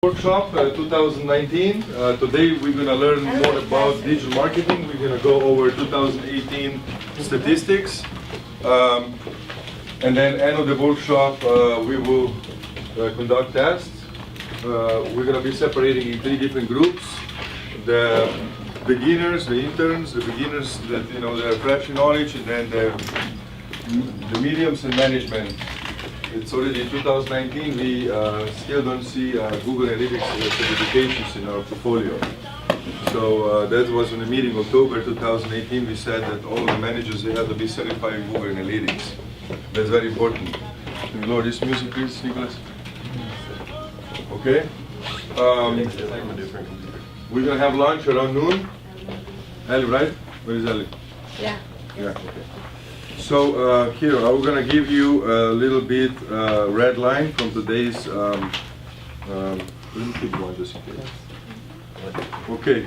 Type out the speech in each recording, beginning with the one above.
Workshop 2019. Today we're going to learn more about digital marketing. We're going to go over 2018 statistics. And then end of the workshop we will conduct tests. We're going to be separating in 3 different groups. The beginners, the interns, the beginners that they're fresh in knowledge, and then the mediums and management. It's already 2019, we still don't see Google Analytics certifications in our portfolio. So that was in the meeting October 2018, we said that all the managers, they have to be certified in Google Analytics. That's very important. Can you lower this music please, Nicholas? Okay. We're going to have lunch around noon. Ellie, right? Where is Ellie? Yeah. Yeah, okay. So here, I'm going to give you a little bit red line from today's, let me keep one just in case. Okay.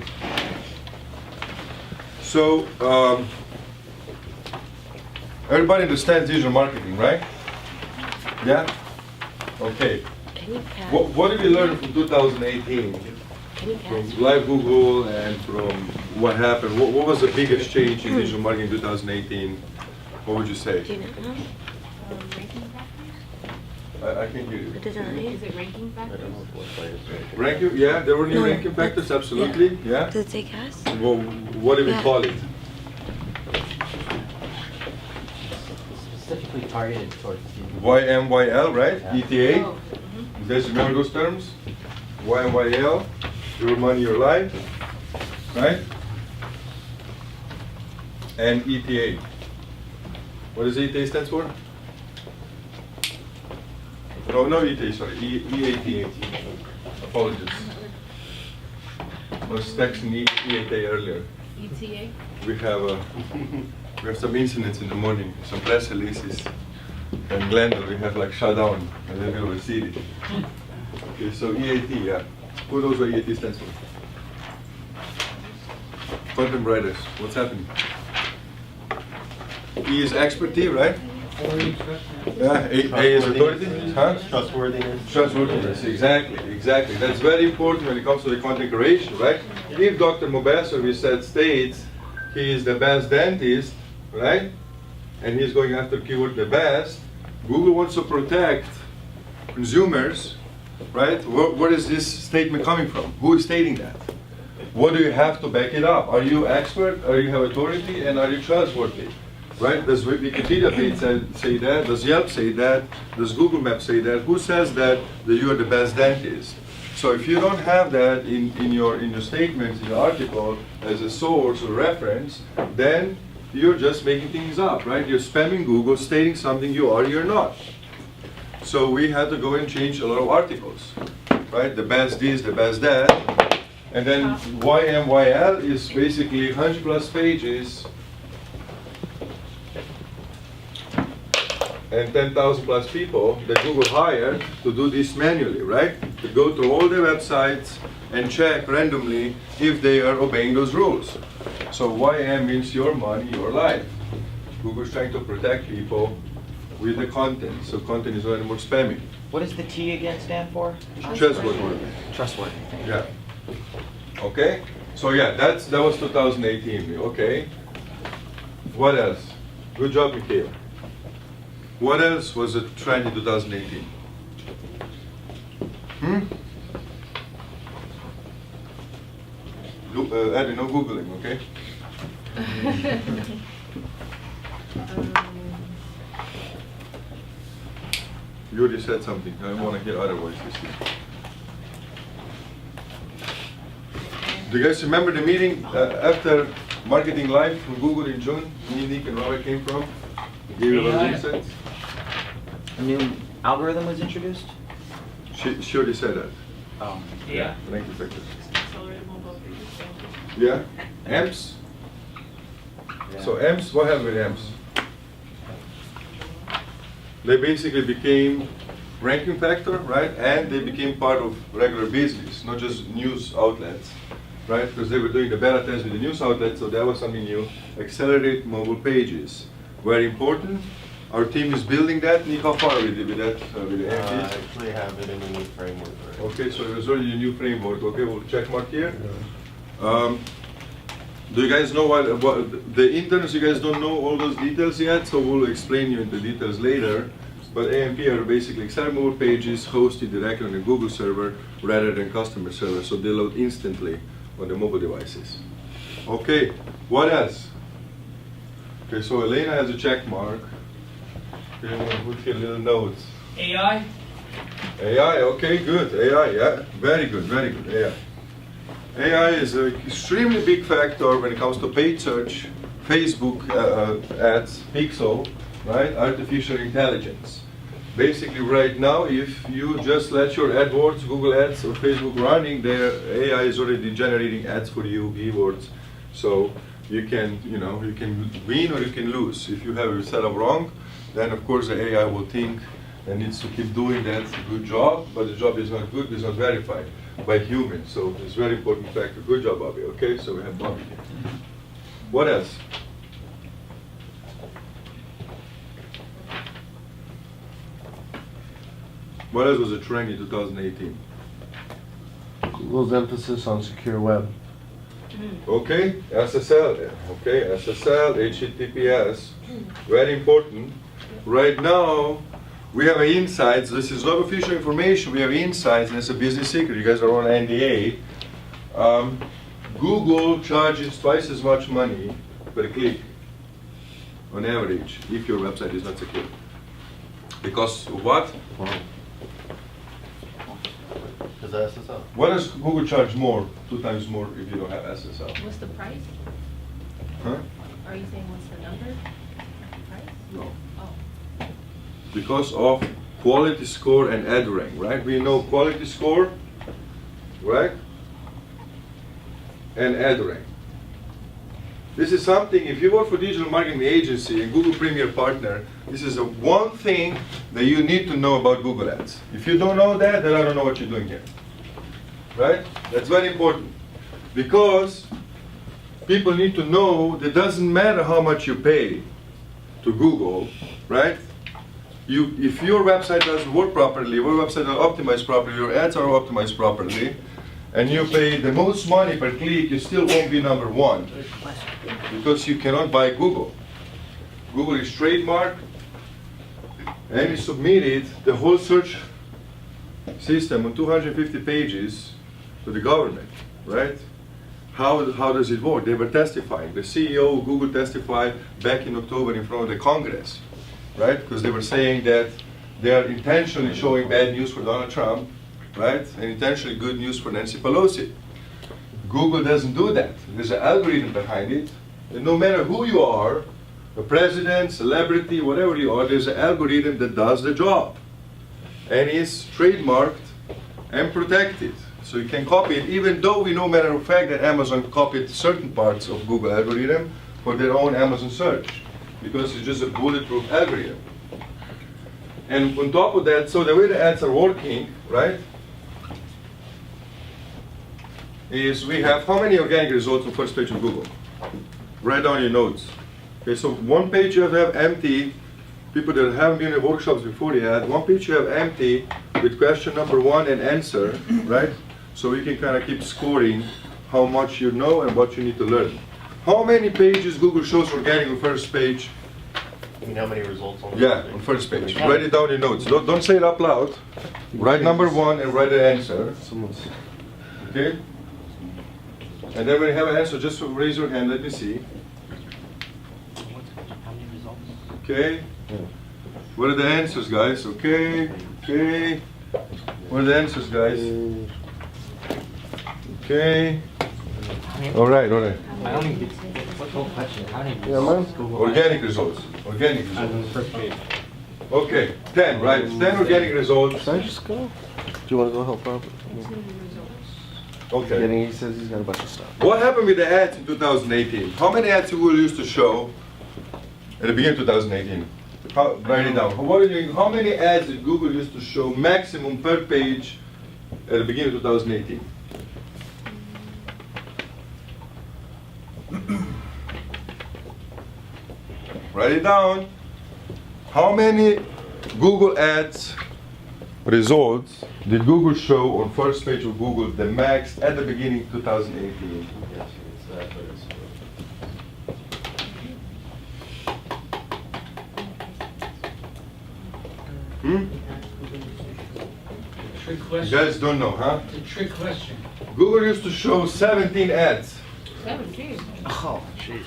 So, everybody understands digital marketing, right? Yeah? Okay. What did we learn from 2018? From live Google and from what happened? What was the biggest change in digital marketing in 2018? What would you say? Do you know? Ranking factors? I can hear you. Is it ranking factors? Ranking, yeah, there were new ranking factors, absolutely, yeah. Does it take us? Well, what do we call it? Specifically targeted towards YMYL, right? Yeah. ETA. Oh, You guys remember those terms? YMYL, your money, your life, right? And ETA. What does ETA stands for? No ETA, sorry. EAT. Apologies. I was texting EAT earlier. ETA? We have some incidents in the morning, some press releases. And Glendale, we have like shut down in the middle of the city. Okay, so EAT, yeah. Who knows what EAT stands for? Content writers, what's happening? E is expertise, right? Yeah, A is authority, huh? trustworthiness. Trustworthiness, exactly. That's very important when it comes to the content creation, right? If Dr. Mobasser, we said, states he is the best dentist, right? And he's going after keyword the best, Google wants to protect consumers, right? Where is this statement coming from? Who is stating that? What do you have to back it up? Are you expert? Are you have authority? And are you trustworthy? Right? Does Wikipedia page say that? Does Yelp say that? Does Google Maps say that? Who says that you are the best dentist? So if you don't have that in your statements, in your article, as a source or reference, then you're just making things up, right? You're spamming Google, stating something you are, you're not. So we had to go and change a lot of articles, right? The best this, the best that. And then YMYL is basically 100 plus pages and 10,000 plus people that Google hired to do this manually, right? To go to all their websites and check randomly if they are obeying those rules. So YM means your money, your life. Google's trying to protect people with the content, so content is not anymore spamming. What does the T again stand for? Trustworthy. Trustworthy. Yeah. Okay? So yeah, that was 2018. Okay. What else? Good job, Mikhail. What else was a trend in 2018? Abby, no Googling, okay? You already said something. I don't want to hear other voices here. Do you guys remember the meeting after Marketing Live from Google in June? Me, Nick, and Robert came from? Gave you a lot of insights. A new algorithm was introduced? She already said that. Oh. Yeah. Ranking factors. Accelerated mobile pages. Yeah. AMPs. Yeah. So AMPs, what happened with AMPs? They basically became ranking factor, right? And they became part of regular business, not just news outlets, right? Because they were doing the beta test with the news outlets, so that was something new. Accelerate mobile pages. Very important. Our team is building that. Nick, how far are we with that? With the I AMP? actually have it in a new framework already. Okay, so there's already a new framework. Okay, we'll check mark here. Do you guys know what the interns? You guys don't know all those details yet, so we'll explain you the details later. But AMP are basically Excel removal pages hosted directly on the Google server rather than customer server, so they load instantly on the mobile devices. Okay, what else? Okay, so Elena has a check mark. Okay, we'll put here little notes. AI? AI, okay, good. AI, yeah, very good, AI. AI is an extremely big factor when it comes to paid search, Facebook ads, Pixel, right? Artificial intelligence. Basically, right now, if you just let your AdWords, Google Ads, or Facebook running, their AI is already generating ads for you, keywords. So you can win or you can lose. If you have it set up wrong, then of course the AI will think and needs to keep doing that good job, but the job is not good, it's not verified by humans. So it's very important factor. Good job, Bobby. Okay, so we have Bobby here. What else? What else was a trend in 2018? Google's emphasis on secure web. Okay, SSL. Okay, SSL, HTTPS, very important. Right now, we have insights. This is not official information. We have insights, and it's a business secret. You guys are on NDA. Google charges twice as much money per click, on average, if your website is not secure. Because of what? Is that SSL? What does Google charge more? 2 times more if you don't have SSL. What's the price? Huh? Are you saying what's the number? The price? No. Oh. Because of quality score and ad rank, right? We know quality score, right? And ad rank. This is something, if you work for digital marketing agency and Google Premier Partner, this is the one thing that you need to know about Google Ads. If you don't know that, then I don't know what you're doing here. Right? That's very important. Because people need to know that it doesn't matter how much you pay to Google, right? If your website doesn't work properly, your website is not optimized properly, your ads are optimized properly, and you pay the most money per click, you still won't be number 1. Because you cannot buy Google. Google is trademarked, and we submitted the whole search system on 250 pages to the government, right? How does it work? They were testifying. The CEO of Google testified back in October in front of the Congress, right? Because they were saying that they are intentionally showing bad news for Donald Trump, right? And intentionally good news for Nancy Pelosi. Google doesn't do that. There's an algorithm behind it. And no matter who you are, a president, celebrity, whatever you are, there's an algorithm that does the job. And it's trademarked and protected. So you can copy it, even though we know, matter of fact, that Amazon copied certain parts of Google algorithm for their own Amazon search, because it's just a bulletproof algorithm. And on top of that, so the way the ads are working, right, is we have how many organic results on first page of Google? Write down your notes. Okay, so one page you have empty. People that haven't been in workshops before yet, one page you have empty with question number 1 and answer, right? So we can kind of keep scoring how much you know and what you need to learn. How many pages Google shows organic on first page? You mean how many results on Yeah, on first page. Write it down in notes. Don't say it out loud. Write number 1 and write the answer. Okay? And then when you have an answer, just raise your hand. Let me see. Okay. What are the answers, guys? Okay. Okay. What are the answers, guys? Okay. All right. All right. I don't even, what's the whole question? How many Yeah, mine. Organic results. Organic results. On the first page. Okay. 10, right? 10 organic results. Should I just go? Do you want to go help Robert? Okay. Getting, he says he's got a bunch of stuff. What happened with the ads in 2018? How many ads Google used to show at the beginning of 2018? Write it down. How many ads did Google used to show maximum per page at the beginning of 2018? Write it down. How many Google Ads results did Google show on first page of Google, the max at the beginning 2018? Trick You question. guys don't know, huh? It's a trick question. Google used to show 17 ads. 17. Oh, jeez.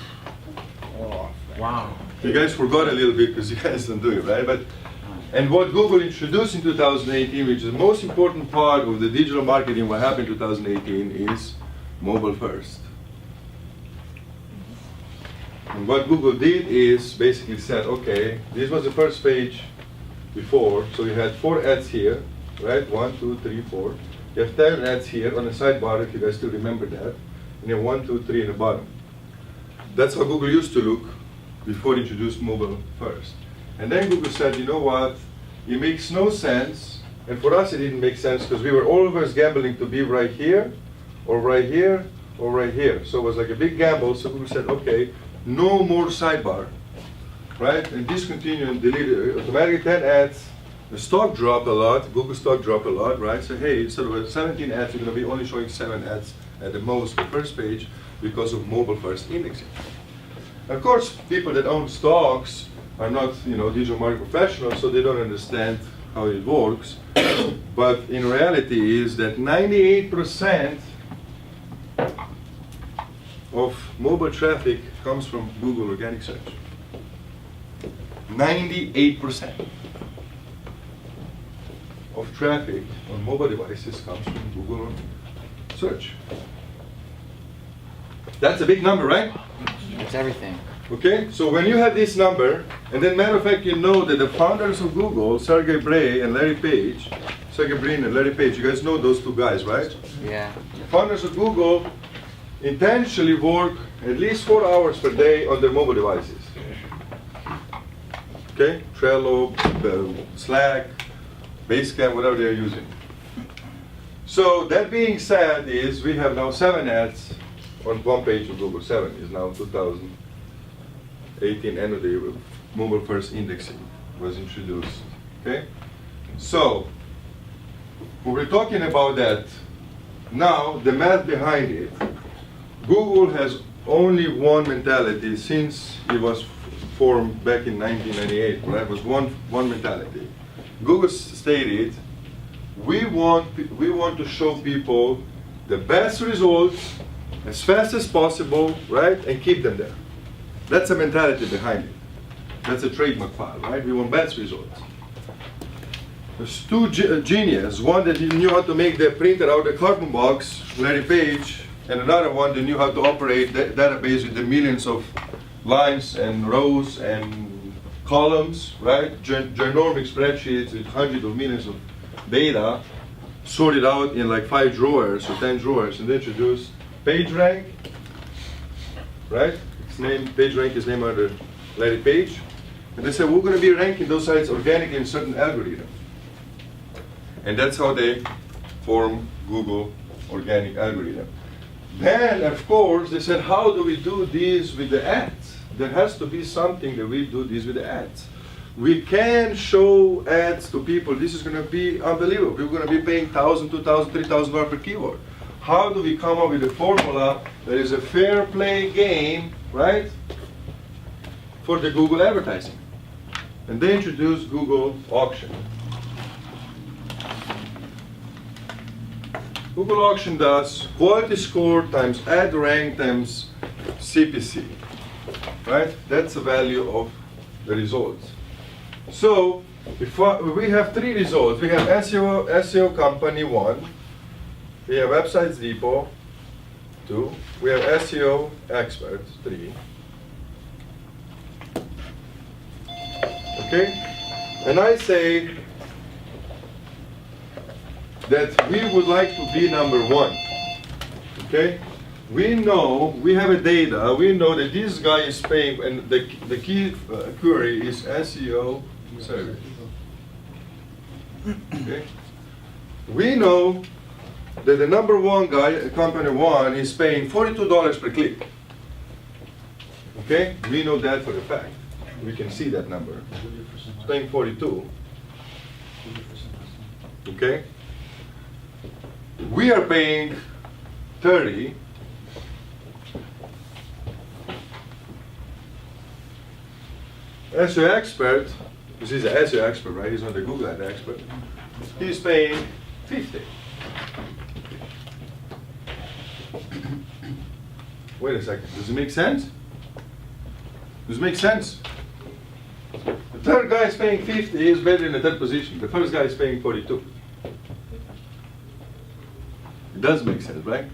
Oh, wow. You guys forgot a little bit because you guys don't do it, right? And what Google introduced in 2018, which is the most important part of the digital marketing, what happened in 2018, is mobile first. And what Google did is basically said, okay, this was the first page before, so you had 4 ads here, right? 1, 2, 3, 4. You have 10 ads here on the sidebar, if you guys still remember that. And you have 1, 2, 3 in the bottom. That's how Google used to look before it introduced mobile first. And then Google said, you know what, it makes no sense, and for us it didn't make sense because we were always gambling to be right here, or right here, or right here. So it was like a big gamble, so Google said, okay, no more sidebar, right? And discontinue and delete it. Automatically 10 ads, the stock dropped a lot, Google stock dropped a lot, right? So hey, instead of 17 ads, you're gonna be only showing 7 ads at the most, the first page, because of mobile first indexing. Of course, people that own stocks are not, digital marketing professionals, so they don't understand how it works. But in reality is that 98% of mobile traffic comes from Google organic search. 98% of traffic on mobile devices comes from Google search. That's a big number, right? It's everything. Okay, so when you have this number, and then matter of fact, you know that the founders of Google, Sergey Brin and Larry Page, you guys know those two guys, right? Yeah. The founders of Google intentionally work at least 4 hours per day on their mobile devices. Okay, Trello, Slack, Basecamp, whatever they're using. So that being said, is we have now 7 ads on one page of Google. 7 is now 2018 end of the year. Mobile first indexing was introduced. Okay, so when we're talking about that, now the math behind it. Google has only one mentality since it was formed back in 1998. Right, it was one mentality. Google stated, we want to show people the best results as fast as possible, right, and keep them there. That's the mentality behind it. That's a trademark file, right? We want best results. There's two geniuses. One that knew how to make the printer out of the cardboard box, Larry Page, and another one that knew how to operate the database with the millions of lines and rows and columns, right? Ginormous spreadsheets with hundreds of millions of data, sorted out in like 5 drawers or 10 drawers, and they introduced PageRank, right? PageRank is named after Larry Page. And they said, we're going to be ranking those sites organically in certain algorithm. And that's how they form Google organic algorithm. Then, of course, they said, how do we do this with the ads? There has to be something that we do this with the ads. We can show ads to people. This is going to be unbelievable. We're going to be paying $1,000, $2,000, $3,000 per keyword. How do we come up with a formula that is a fair play game, right, for the Google advertising? And they introduced Google Auction. Google Auction does quality score times ad rank times CPC, right? That's the value of the results. So if we have 3 results. We have SEO Company 1, we have Websites Depot 2, we have SEO Expert 3. Okay? And I say that we would like to be number 1. Okay? We know, we have a data, we know that this guy is paying, and the key query is SEO service. Okay? We know that the number 1 guy, company 1, is paying $42 per click. Okay? We know that for a fact. We can see that number. is paying 42. Okay? We are paying 30. SEO Expert, because he's an SEO expert, right? He's not the Google Ad expert. He's paying 50. Wait a second, does it make sense? Does it make sense? The third guy is paying 50, he's better in the third position. The first guy is paying 42. It does make sense, right?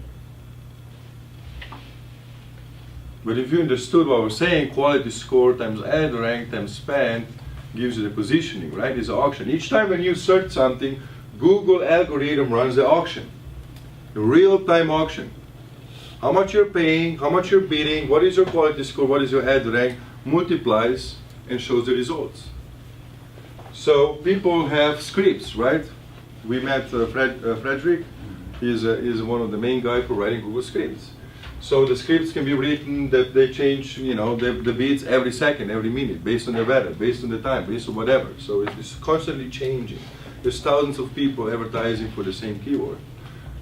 But if you understood what we're saying, quality score times ad rank times spend gives you the positioning, right? It's an auction. Each time when you search something, Google algorithm runs the auction. A real-time auction. How much you're paying, how much you're bidding, what is your quality score, what is your ad rank, multiplies and shows the results. So people have scripts, right? We met Frederick. He's one of the main guys for writing Google scripts. So the scripts can be written that they change, the bids every second, every minute, based on the weather, based on the time, based on whatever. So it's constantly changing. There's thousands of people advertising for the same keyword.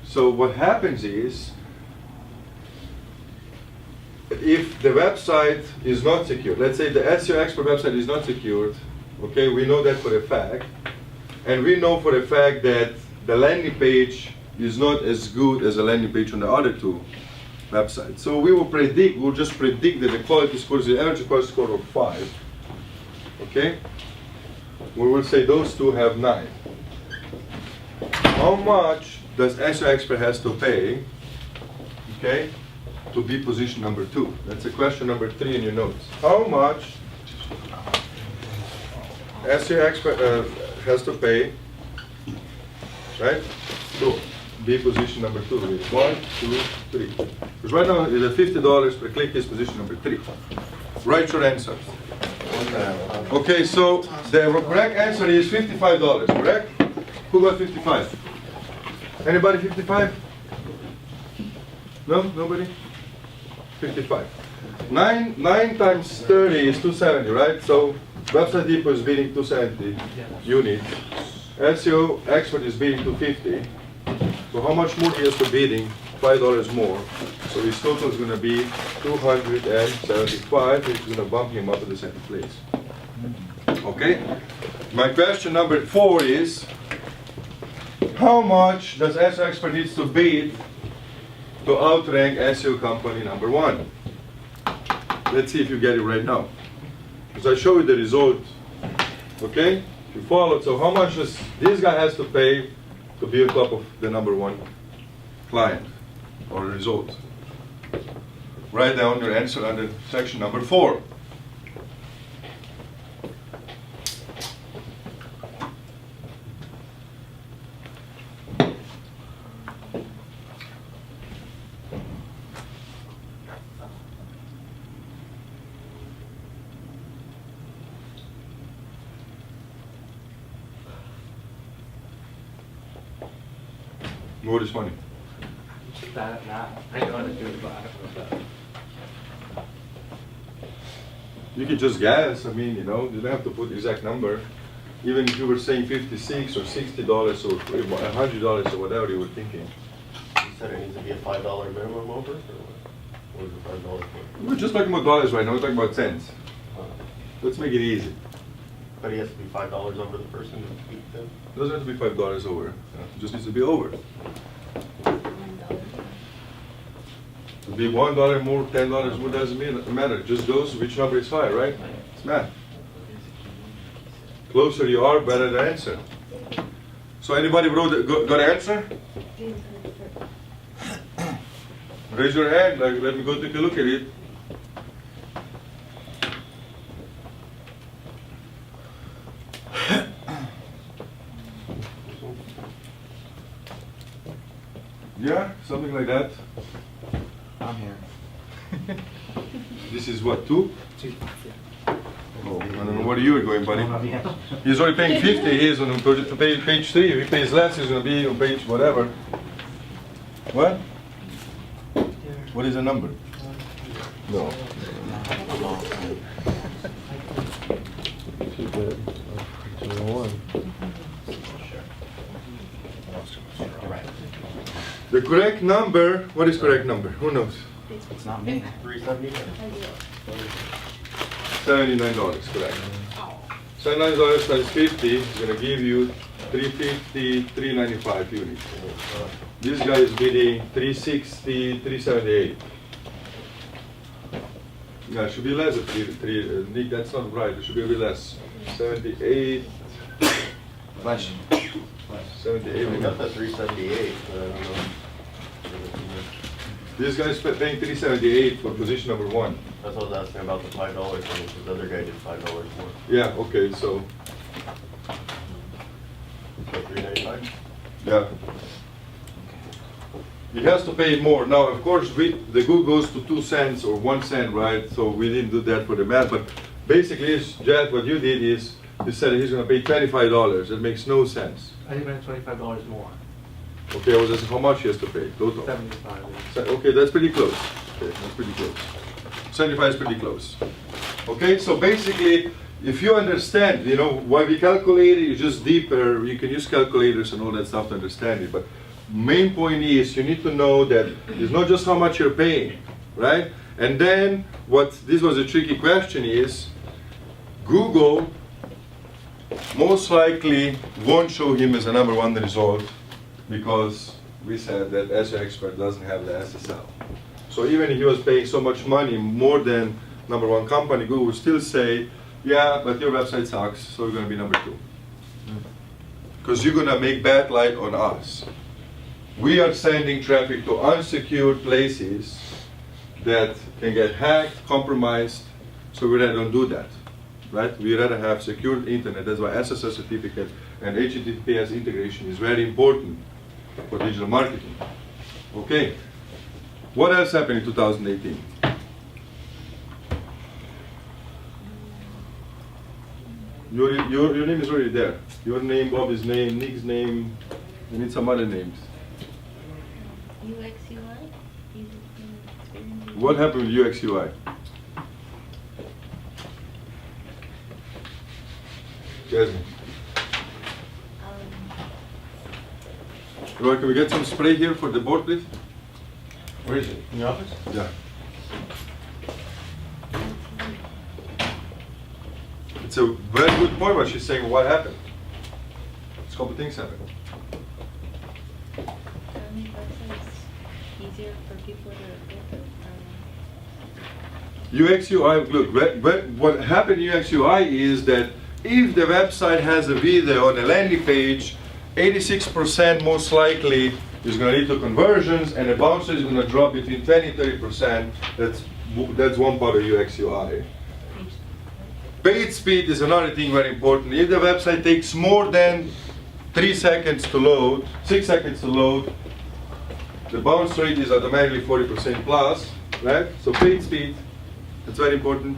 So what happens is, if the website is not secure, let's say the SEO Expert website is not secured, okay, we know that for a fact, and we know for a fact that the landing page is not as good as a landing page on the other two websites. So we'll just predict that the quality score is the average quality score of 5, okay? We will say those two have 9. How much does SEO Expert has to pay, okay, to be position number 2? That's a question number 3 in your notes. How much SEO Expert has to pay, right, to be position number 2? 1, 2, 3. Because right now, the $50 per click is position number 3. Write your answer. Okay, so the correct answer is $55, correct? Who got 55? Anybody 55? No? Nobody? 55. 9 times 30 is 270, right? So Website Depot is bidding 270 units. SEO Expert is bidding 250. So how much more he has to bidding? $5 more. So his total is going to be 275, which is going to bump him up to the second place. Okay? My question number 4 is, how much does SEO Expert needs to bid to outrank SEO company number 1? Let's see if you get it right now. Because I show you the result. Okay? If you follow, so how much does this guy has to pay to be on top of the number 1 client or result? Write down your answer under section number 4. What is funny? I don't want to do it, but I don't know that. You can just guess. I mean, you don't have to put the exact number. Even if you were saying $56 or $60 or $100 or whatever you were thinking. You said it needs to be a $5 minimum over, or what is the $5 for? We're just talking about dollars right now. We're talking about cents. Let's make it easy. But he has to be $5 over the person to beat them? It doesn't have to be $5 over. It just needs to be over. To be $1 more, $10 more doesn't matter. It just goes which number is higher, right? It's math. Closer you are, better the answer. So anybody got an answer? Raise your hand. Let me go take a look at it. Yeah, something like that. I'm here. This is what, 2? 2, Oh, I don't know where you were going, buddy. He's already paying 50. He's on page 3. If he pays less, he's going to be on page whatever. What? What is the number? No. The correct number, what is correct number? Who knows? It's not me. 379. $79, correct. $79 times 50 is going to give you 350, 395 units. This guy is bidding 360, 378. Yeah, it should be less than Nick, that's not right. It should be a bit less. 78. Bless you. 78. We got that 378, but I don't know. This guy's paying 378 for position number 1. That's what I was asking about the $5 thing, because the other guy did $5 more. Yeah, okay, so, So 395? yeah. He has to pay more. Now, of course, the good goes to 2 cents or 1 cent, right? So we didn't do that for the math, but basically, Jet, what you did is, you said he's gonna pay $25. It makes no sense. I think that's $25 more. Okay, I was asking how much he has to pay, total. 75. Okay, that's pretty close. Okay, that's pretty close. 75 is pretty close. Okay, so basically, if you understand, you know, why we calculate it is just deeper. You can use calculators and all that stuff to understand it. But main point is you need to know that it's not just how much you're paying, right? And then this was a tricky question is, Google most likely won't show him as a number 1 result because we said that Seo Expert doesn't have the SSL. So even if he was paying so much money, more than number 1 company, Google would still say, yeah, but your website sucks, so we're going to be number 2. Because you're going to make bad light on us. We are sending traffic to unsecured places that can get hacked, compromised, so we rather don't do that. Right? We rather have secured internet. That's why SSL certificate and HTTPS integration is very important for digital marketing. Okay. What else happened in 2018? Your name is already there. Your name, Bobby's name, Nick's name. You need some other names. UX UI? What happened with UX UI? Jasmine. Roy, can we get some spray here for the board, please? Where is it? In the office? Yeah. It's a very good point what she's saying. What happened? It's a couple things happened. Make websites easier for people to get UX UI, look, what happened in UX UI is that if the website has a video on a landing page, 86% most likely is going to lead to conversions, and the bounce rate is going to drop between 20 and 30%. That's one part of UX UI. Page speed is another thing very important. If the website takes more than 6 seconds to load, the bounce rate is automatically 40% plus, right? So page speed, that's very important.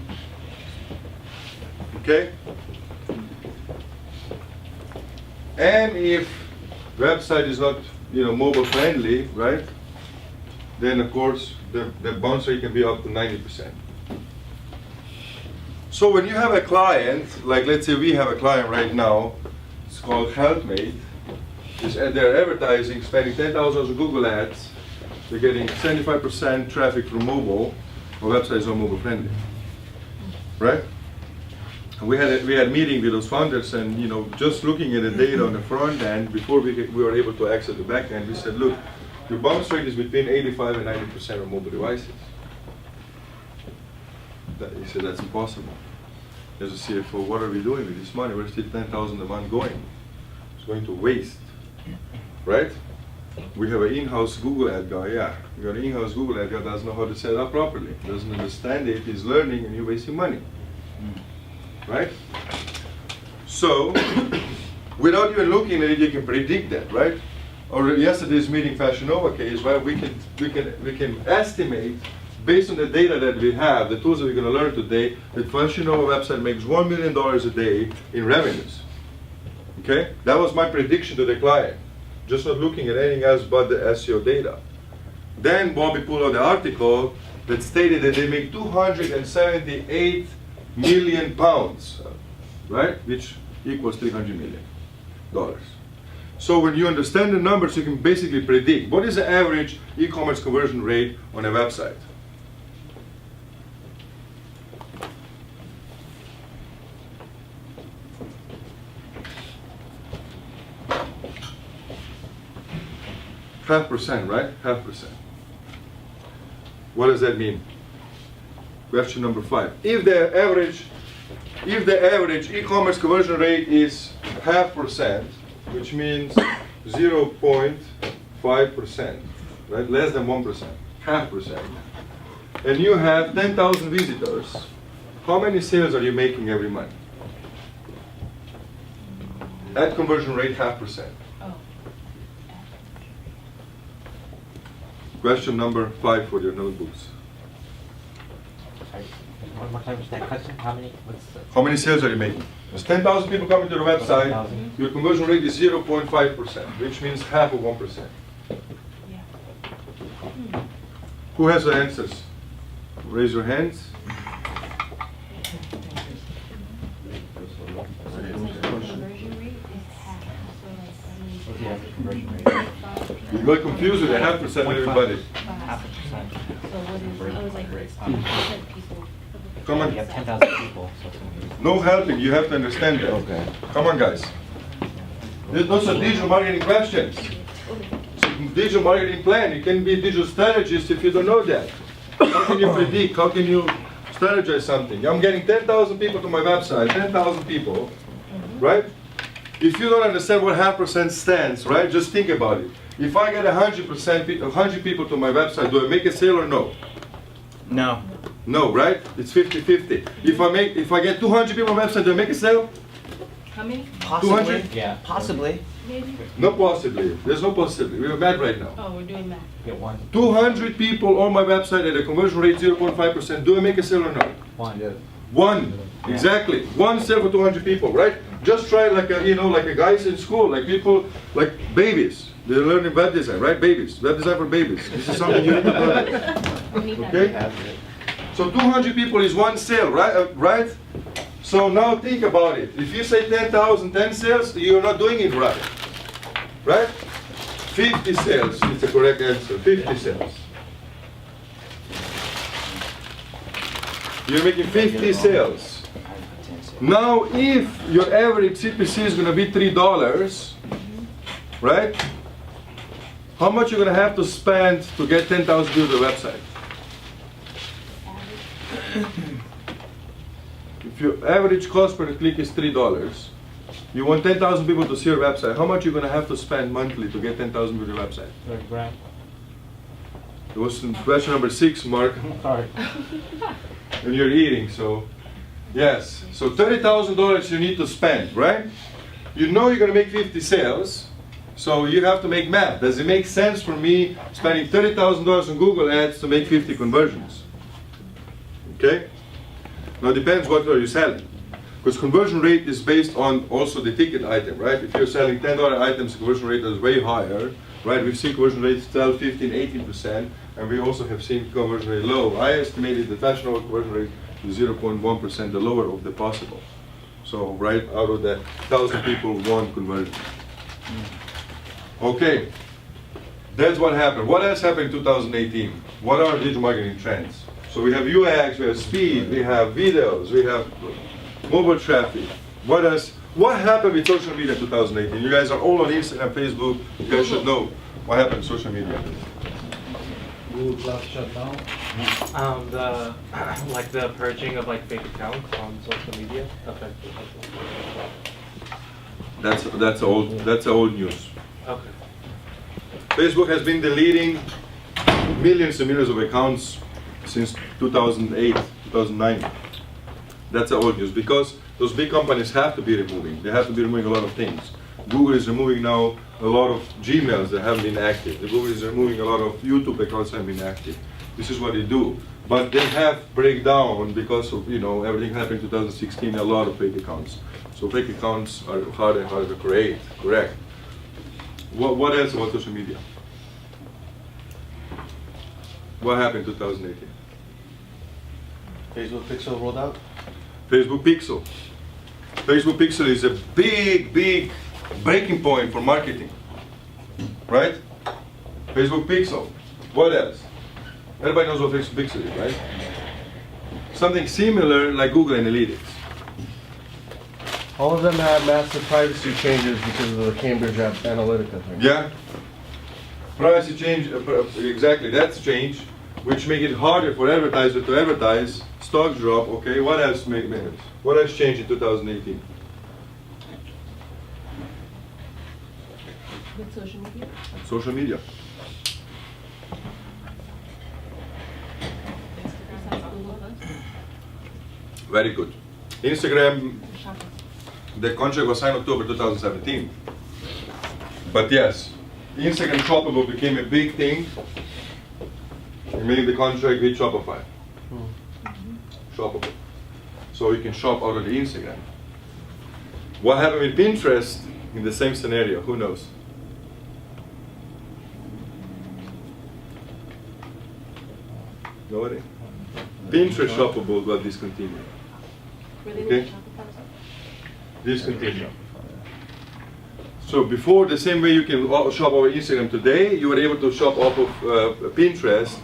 Okay? And if website is not, mobile friendly, right? Then of course the bounce rate can be up to 90%. So when you have a client, like let's say we have a client right now, it's called HealthMate. They're advertising, spending $10,000 on Google ads. They're getting 75% traffic from mobile. Our website is not mobile friendly, right? We had a meeting with those founders, and just looking at the data on the front end before we were able to access the back end, we said, look, your bounce rate is between 85 and 90% on mobile devices. He said that's impossible. As a CFO, what are we doing with this money? We're still 10,000 a month going. It's going to waste, right? We have an in-house Google ad guy. Yeah, we got an in-house Google ad guy doesn't know how to set it up properly. Doesn't understand it. He's learning, and you're wasting money. Right? So, without even looking at it, you can predict that, right? Or yesterday's meeting Fashion Nova case, right? We can estimate based on the data that we have, the tools that we're going to learn today, that Fashion Nova website makes $1 million a day in revenues. Okay, that was my prediction to the client. Just not looking at anything else but the SEO data. Then Bobby pulled out the article that stated that they make 278 million pounds, right? Which equals $300 million. So when you understand the numbers, you can basically predict what is the average e-commerce conversion rate on a website. Half percent, right? Half percent. What does that mean? Question number 5. If the average e-commerce conversion rate is 0.5%, which means 0.5%, right? Less than 1%, 0.5%. And you have 10,000 visitors, how many sales are you making every month? At conversion rate 0.5%. Oh. Question number 5 for your notebooks. Sorry, one more time, just that question, how many, what's the? How many sales are you making? There's 10,000 people coming to the website. 10,000. Your conversion rate is 0.5%, which means half of 1%. Yeah. Who has the answers? Raise your hands. Conversion rate is half, so like What's the average conversion rate? You got confused with the 0.5% everybody. 0.5%. So what is, I was like, it's 2% people. Come on. You have 10,000 people, so it's gonna be. No helping, you have to understand that. Okay. Come on, guys. Those are digital marketing questions. It's a digital marketing plan. You can be a digital strategist if you don't know that. How can you predict? How can you strategize something? I'm getting 10,000 people to my website, 10,000 people, right? If you don't understand what 0.5% stands, right, just think about it. If I get 100 people to my website, do I make a sale or no? No. No, right? It's 50-50. If I get 200 people on my website, do I make a sale? How many? Possibly. 200? Yeah. Possibly. Maybe? No possibly. There's no possibility. We're mad right now. Oh, we're doing math. Get one. 200 people on my website at a conversion rate 0.5%. Do I make a sale or no? One. Yeah. One. Yeah. Exactly. One sale for 200 people, right? Just try like a, like a guys in school, like people, like babies. They're learning web design, right? Babies. Web design for babies. This is something you need to learn. We need that. Okay? So 200 people is one sale, right? Right? So now think about it. If you say 10,000, 10 sales, you're not doing it right. Right? 50 sales is the correct answer. 50 sales. You're making 50 sales. Now, if your average CPC is going to be $3, right? How much you're going to have to spend to get 10,000 people to the website? If your average cost per click is $3, you want 10,000 people to see your website, how much you're going to have to spend monthly to get 10,000 people to your website? $30,000. It was in question number 6, Mark, Sorry. and you're eating, so yes. So $30,000 you need to spend, right? You know you're going to make 50 sales, so you have to make math. Does it make sense for me spending $30,000 on Google Ads to make 50 conversions? Okay? Now it depends what are you selling. Because conversion rate is based on also the ticket item, right? If you're selling $10 items, conversion rate is way higher, right? We've seen conversion rates 12, 15, 18%, and we also have seen conversion rate low. I estimated the fashionable conversion rate to 0.1%, the lower of the possible. So right out of that, 1,000 people, one conversion. Okay, that's what happened. What else happened in 2018? What are digital marketing trends? So we have UX, we have speed, we have videos, we have mobile traffic. What else? What happened with social media in 2018? You guys are all on Instagram, Facebook. You guys should know what happened in social media. Google Plus shut down. The purging of like fake accounts on social media affected. That's old news. Okay. Facebook has been deleting millions and millions of accounts since 2008, 2009. That's old news because those big companies have to be removing. They have to be removing a lot of things. Google is removing now a lot of Gmails that haven't been active. Google is removing a lot of YouTube accounts that haven't been active. This is what they do. But they have breakdown because of everything happened in 2016. A lot of fake accounts. So fake accounts are harder and harder to create. Correct. What else about social media? What happened in 2018? Facebook Pixel rolled out? Facebook Pixel. Facebook Pixel is a big breaking point for marketing, right? Facebook Pixel. What else? Everybody knows what Facebook Pixel is, right? Something similar like Google Analytics. All of them had massive privacy changes because of the Cambridge Analytica thing. Yeah. Privacy change, exactly, that's change, which make it harder for advertisers to advertise. Stocks drop, okay, what else what else changed in 2018? With social media? Social media. Besides Google Plus? Very good. Instagram, Shopify. the contract was signed October 2017. But yes, Instagram shoppable became a big thing. We made the contract with Shopify. Shoppable. So you can shop out of the Instagram. What happened with Pinterest in the same scenario? Who knows? Nobody? Pinterest shoppable but discontinued. Were they Okay. with Shopify as well? Discontinued. So before, the same way you can shop over Instagram today, you were able to shop off of Pinterest.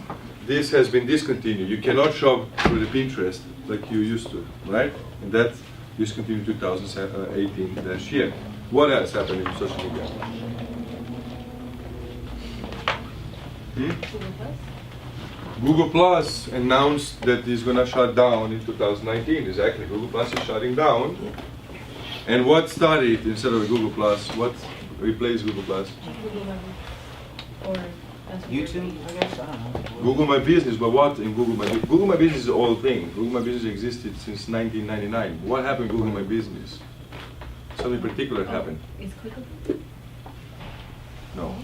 This has been discontinued. You cannot shop through the Pinterest like you used to, right? And that discontinued 2018 last year. What else happened in social media? Google Plus? Google Plus announced that it's going to shut down in 2019. Exactly, Google Plus is shutting down. And what started instead of Google Plus? What replaced Google Plus? Google My Or that's what YouTube, I guess, I don't know. Google My Business, but what in Google My Business? Google My Business is an old thing. Google My Business existed since 1999. What happened in Google My Business? Something particular happened. Is Quicker? No.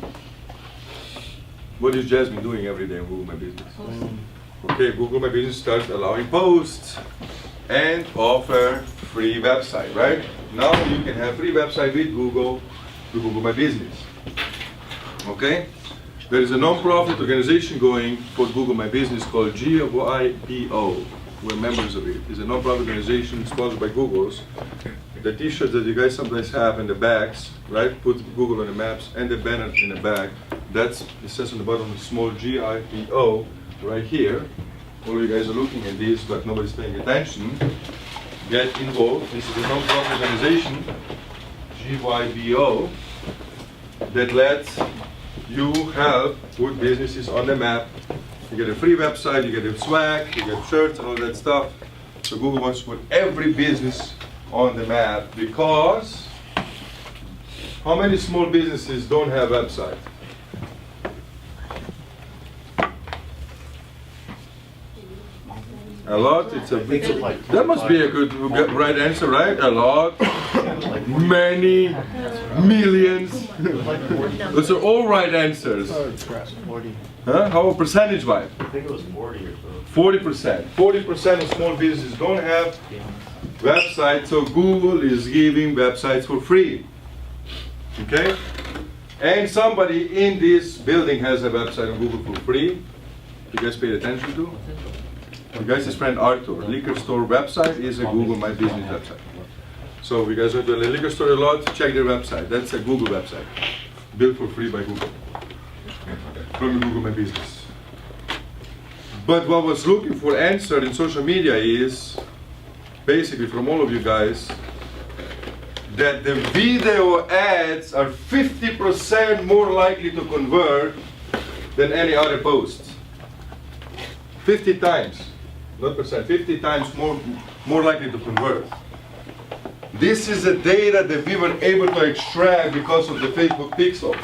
What is Jasmine doing every day in Google My Business? Posting. Okay, Google My Business starts allowing posts and offer free website, right? Now you can have free website with Google to Google My Business. Okay? There is a non-profit organization going for Google My Business called GYPO. We're members of it. It's a non-profit organization sponsored by Google's. The t-shirts that you guys sometimes have in the backs, right? Put Google on the maps and the banner in the back. It says on the bottom small GIPO right here. All you guys are looking at this, but nobody's paying attention. Get involved. This is a non-profit organization, GYBO, that lets you help put businesses on the map. You get a free website, you get a swag, you get shirts and all that stuff. So Google wants to put every business on the map because how many small businesses don't have website? A lot. It's a big. That must be a good right answer, right? A lot. Many. Millions. Those are all right answers. 40. Huh? How about percentage-wise? I think it was 40 or so. 40%. 40% of small businesses don't have websites, so Google is giving websites for free. Okay? And somebody in this building has a website on Google for free. You guys paid attention to? You guys' his friend Arthur. Liquor store website is a Google My Business website. So you guys go to the liquor store a lot, check their website. That's a Google website. Built for free by Google. From Google My Business. But what was looking for answer in social media is, basically from all of you guys, that the video ads are 50% more likely to convert than any other posts. 50 times, not percent, 50 times more likely to convert. This is the data that we were able to extract because of the Facebook Pixel.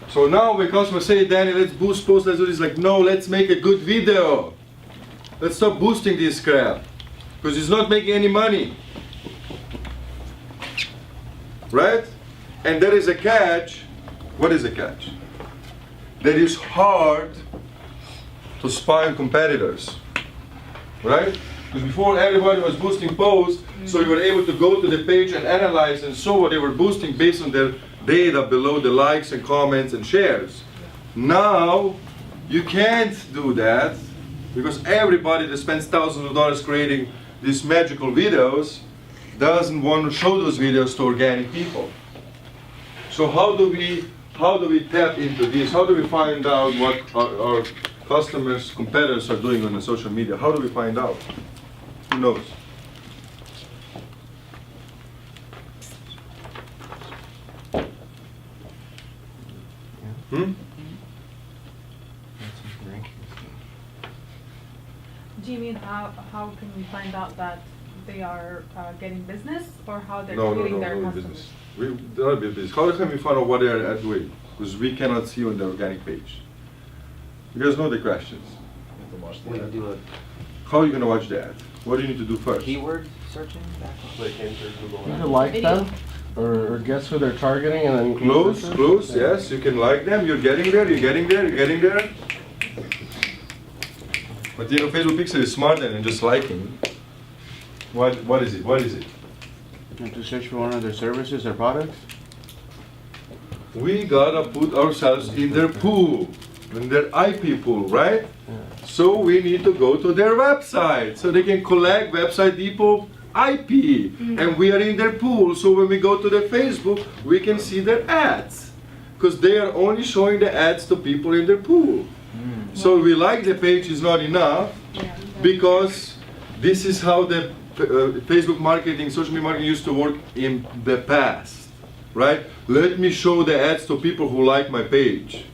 So now when customers say, Danny, let's boost posts, let's do this, like, no, let's make a good video. Let's stop boosting this crap, because it's not making any money. Right? And there is a catch. What is a catch? That is hard to spy on competitors. Right? Because before everybody was boosting posts, so you were able to go to the page and analyze and saw what they were boosting based on their data below the likes and comments and shares. Now, you can't do that because everybody that spends thousands of dollars creating these magical videos doesn't want to show those videos to organic people. So how do we tap into this? How do we find out what our customers, competitors are doing on the social media? How do we find out? Who knows? Hmm? Do you mean how can we find out that they are getting business or how they're No, treating their no customers? business. They're not business. How can we find out what they are doing? Because we cannot see on the organic page. You guys know the questions. We can do a How are you going to watch the ad? What do you need to do first? keyword searching. Click enter Google. You can like them, or guess who they're targeting, and then Close, yes, you can like them. You're getting there, you're getting there, you're getting there. But you know, Facebook Pixel is smarter than just liking. What is it? What is it? You have to search for one of their services or products. We gotta put ourselves in their pool, in their IP pool, right? So we need to go to their website so they can collect website depot IP, and we are in their pool. So when we go to their Facebook, we can see their ads, because they are only showing the ads to people in their pool. So we like the page is not enough, because this is how the Facebook marketing, social media marketing used to work in the past, right? Let me show the ads to people who like my page,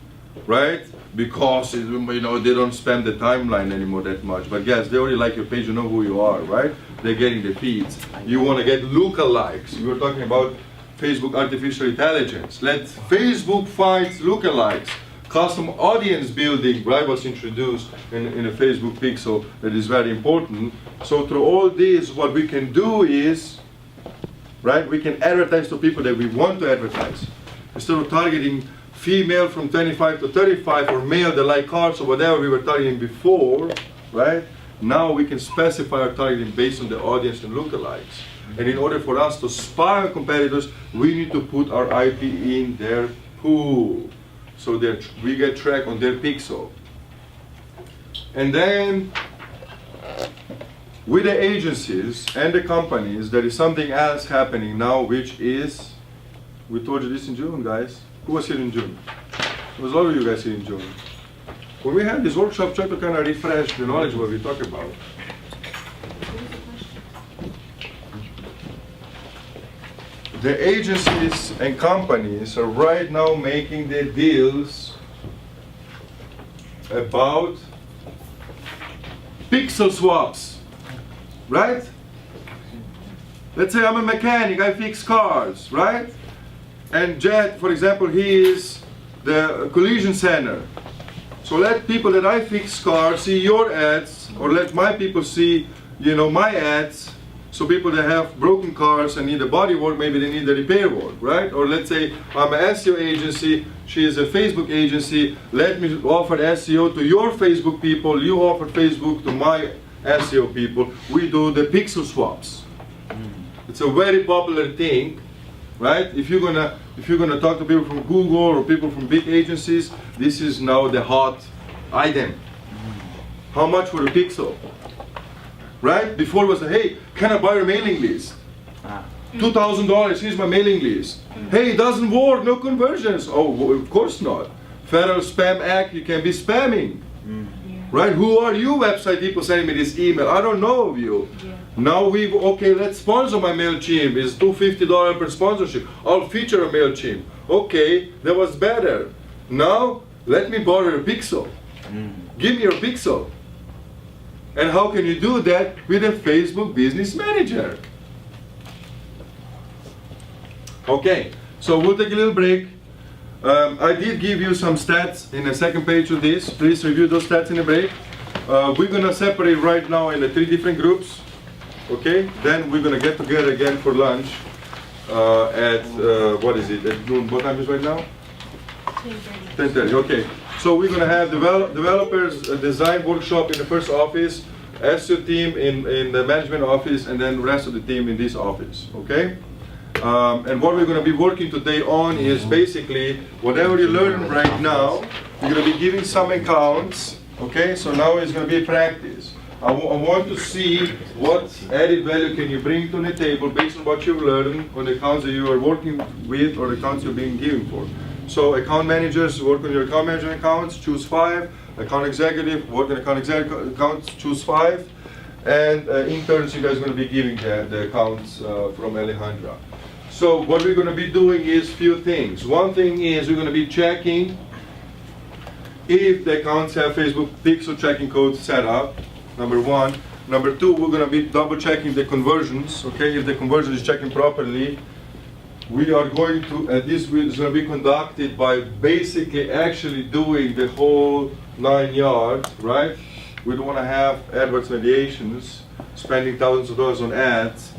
right? Because you know they don't spam the timeline anymore that much. But guys, they already like your page, you know who you are, right? They're getting the feeds. You want to get lookalikes. We were talking about Facebook artificial intelligence. Let Facebook find lookalikes. Custom audience building, right, was introduced in a Facebook Pixel that is very important. So through all this, what we can do is, right, we can advertise to people that we want to advertise. Instead of targeting female from 25 to 35 or male that like cars or whatever we were targeting before, right? Now we can specify our targeting based on the audience and lookalikes. And in order for us to spy on competitors, we need to put our IP in their pool, so that we get track on their pixel. And then with the agencies and the companies, there is something else happening now, which is, we told you this in June, guys. Who was here in June? There was a lot of you guys here in June. When we had this workshop, try to kind of refresh the knowledge what we talk about. The agencies and companies are right now making their deals about pixel swaps, right? Let's say I'm a mechanic, I fix cars, right? And Jet, for example, he is the collision center. So let people that I fix cars see your ads, or let my people see, you know, my ads. So people that have broken cars and need a body work, maybe they need the repair work, right? Or let's say I'm an SEO agency, she is a Facebook agency, let me offer SEO to your Facebook people, you offer Facebook to my SEO people. We do the pixel swaps. It's a very popular thing, right? If you're gonna talk to people from Google or people from big agencies, this is now the hot item. How much for a pixel? Right? Before it was, hey, can I buy your mailing list? $2,000, here's my mailing list. Hey, it doesn't work, no conversions. Oh, well, of course not. Federal Spam Act, you can be spamming. Right? Who are you, website people sending me this email? I don't know of you. Now okay, let's sponsor my Mailchimp. It's $250 per sponsorship. I'll feature a Mailchimp. Okay, that was better. Now, let me borrow your pixel. Give me your pixel. And how can you do that? With a Facebook Business Manager. Okay, so we'll take a little break. I did give you some stats in the second page of this. Please review those stats in the break. We're gonna separate right now in the 3 different groups. Okay, then we're gonna get together again for lunch at what is it? At noon. What time is right now? 10:30. Okay. So we're gonna have developers design workshop in the first office, SEO team in the management office, and then the rest of the team in this office. Okay. And what we're going to be working today on is basically whatever you learn right now, you're going to be giving some accounts. Okay, so now it's going to be practice. I want to see what added value can you bring to the table based on what you've learned on the accounts that you are working with or the accounts you're being given for. So account managers work on your account management accounts, choose 5. Account executive work on account executive accounts, choose 5. And interns, you guys are going to be giving the accounts from Alejandra. So what we're going to be doing is few things. One thing is we're going to be checking if the accounts have Facebook pixel tracking code set up, number 1. Number 2, we're going to be double checking the conversions, okay? If the conversion is checking properly, we are going to, and this is going to be conducted by basically actually doing the whole 9 yards, right? We don't want to have AdWords mediations, spending thousands of dollars on ads,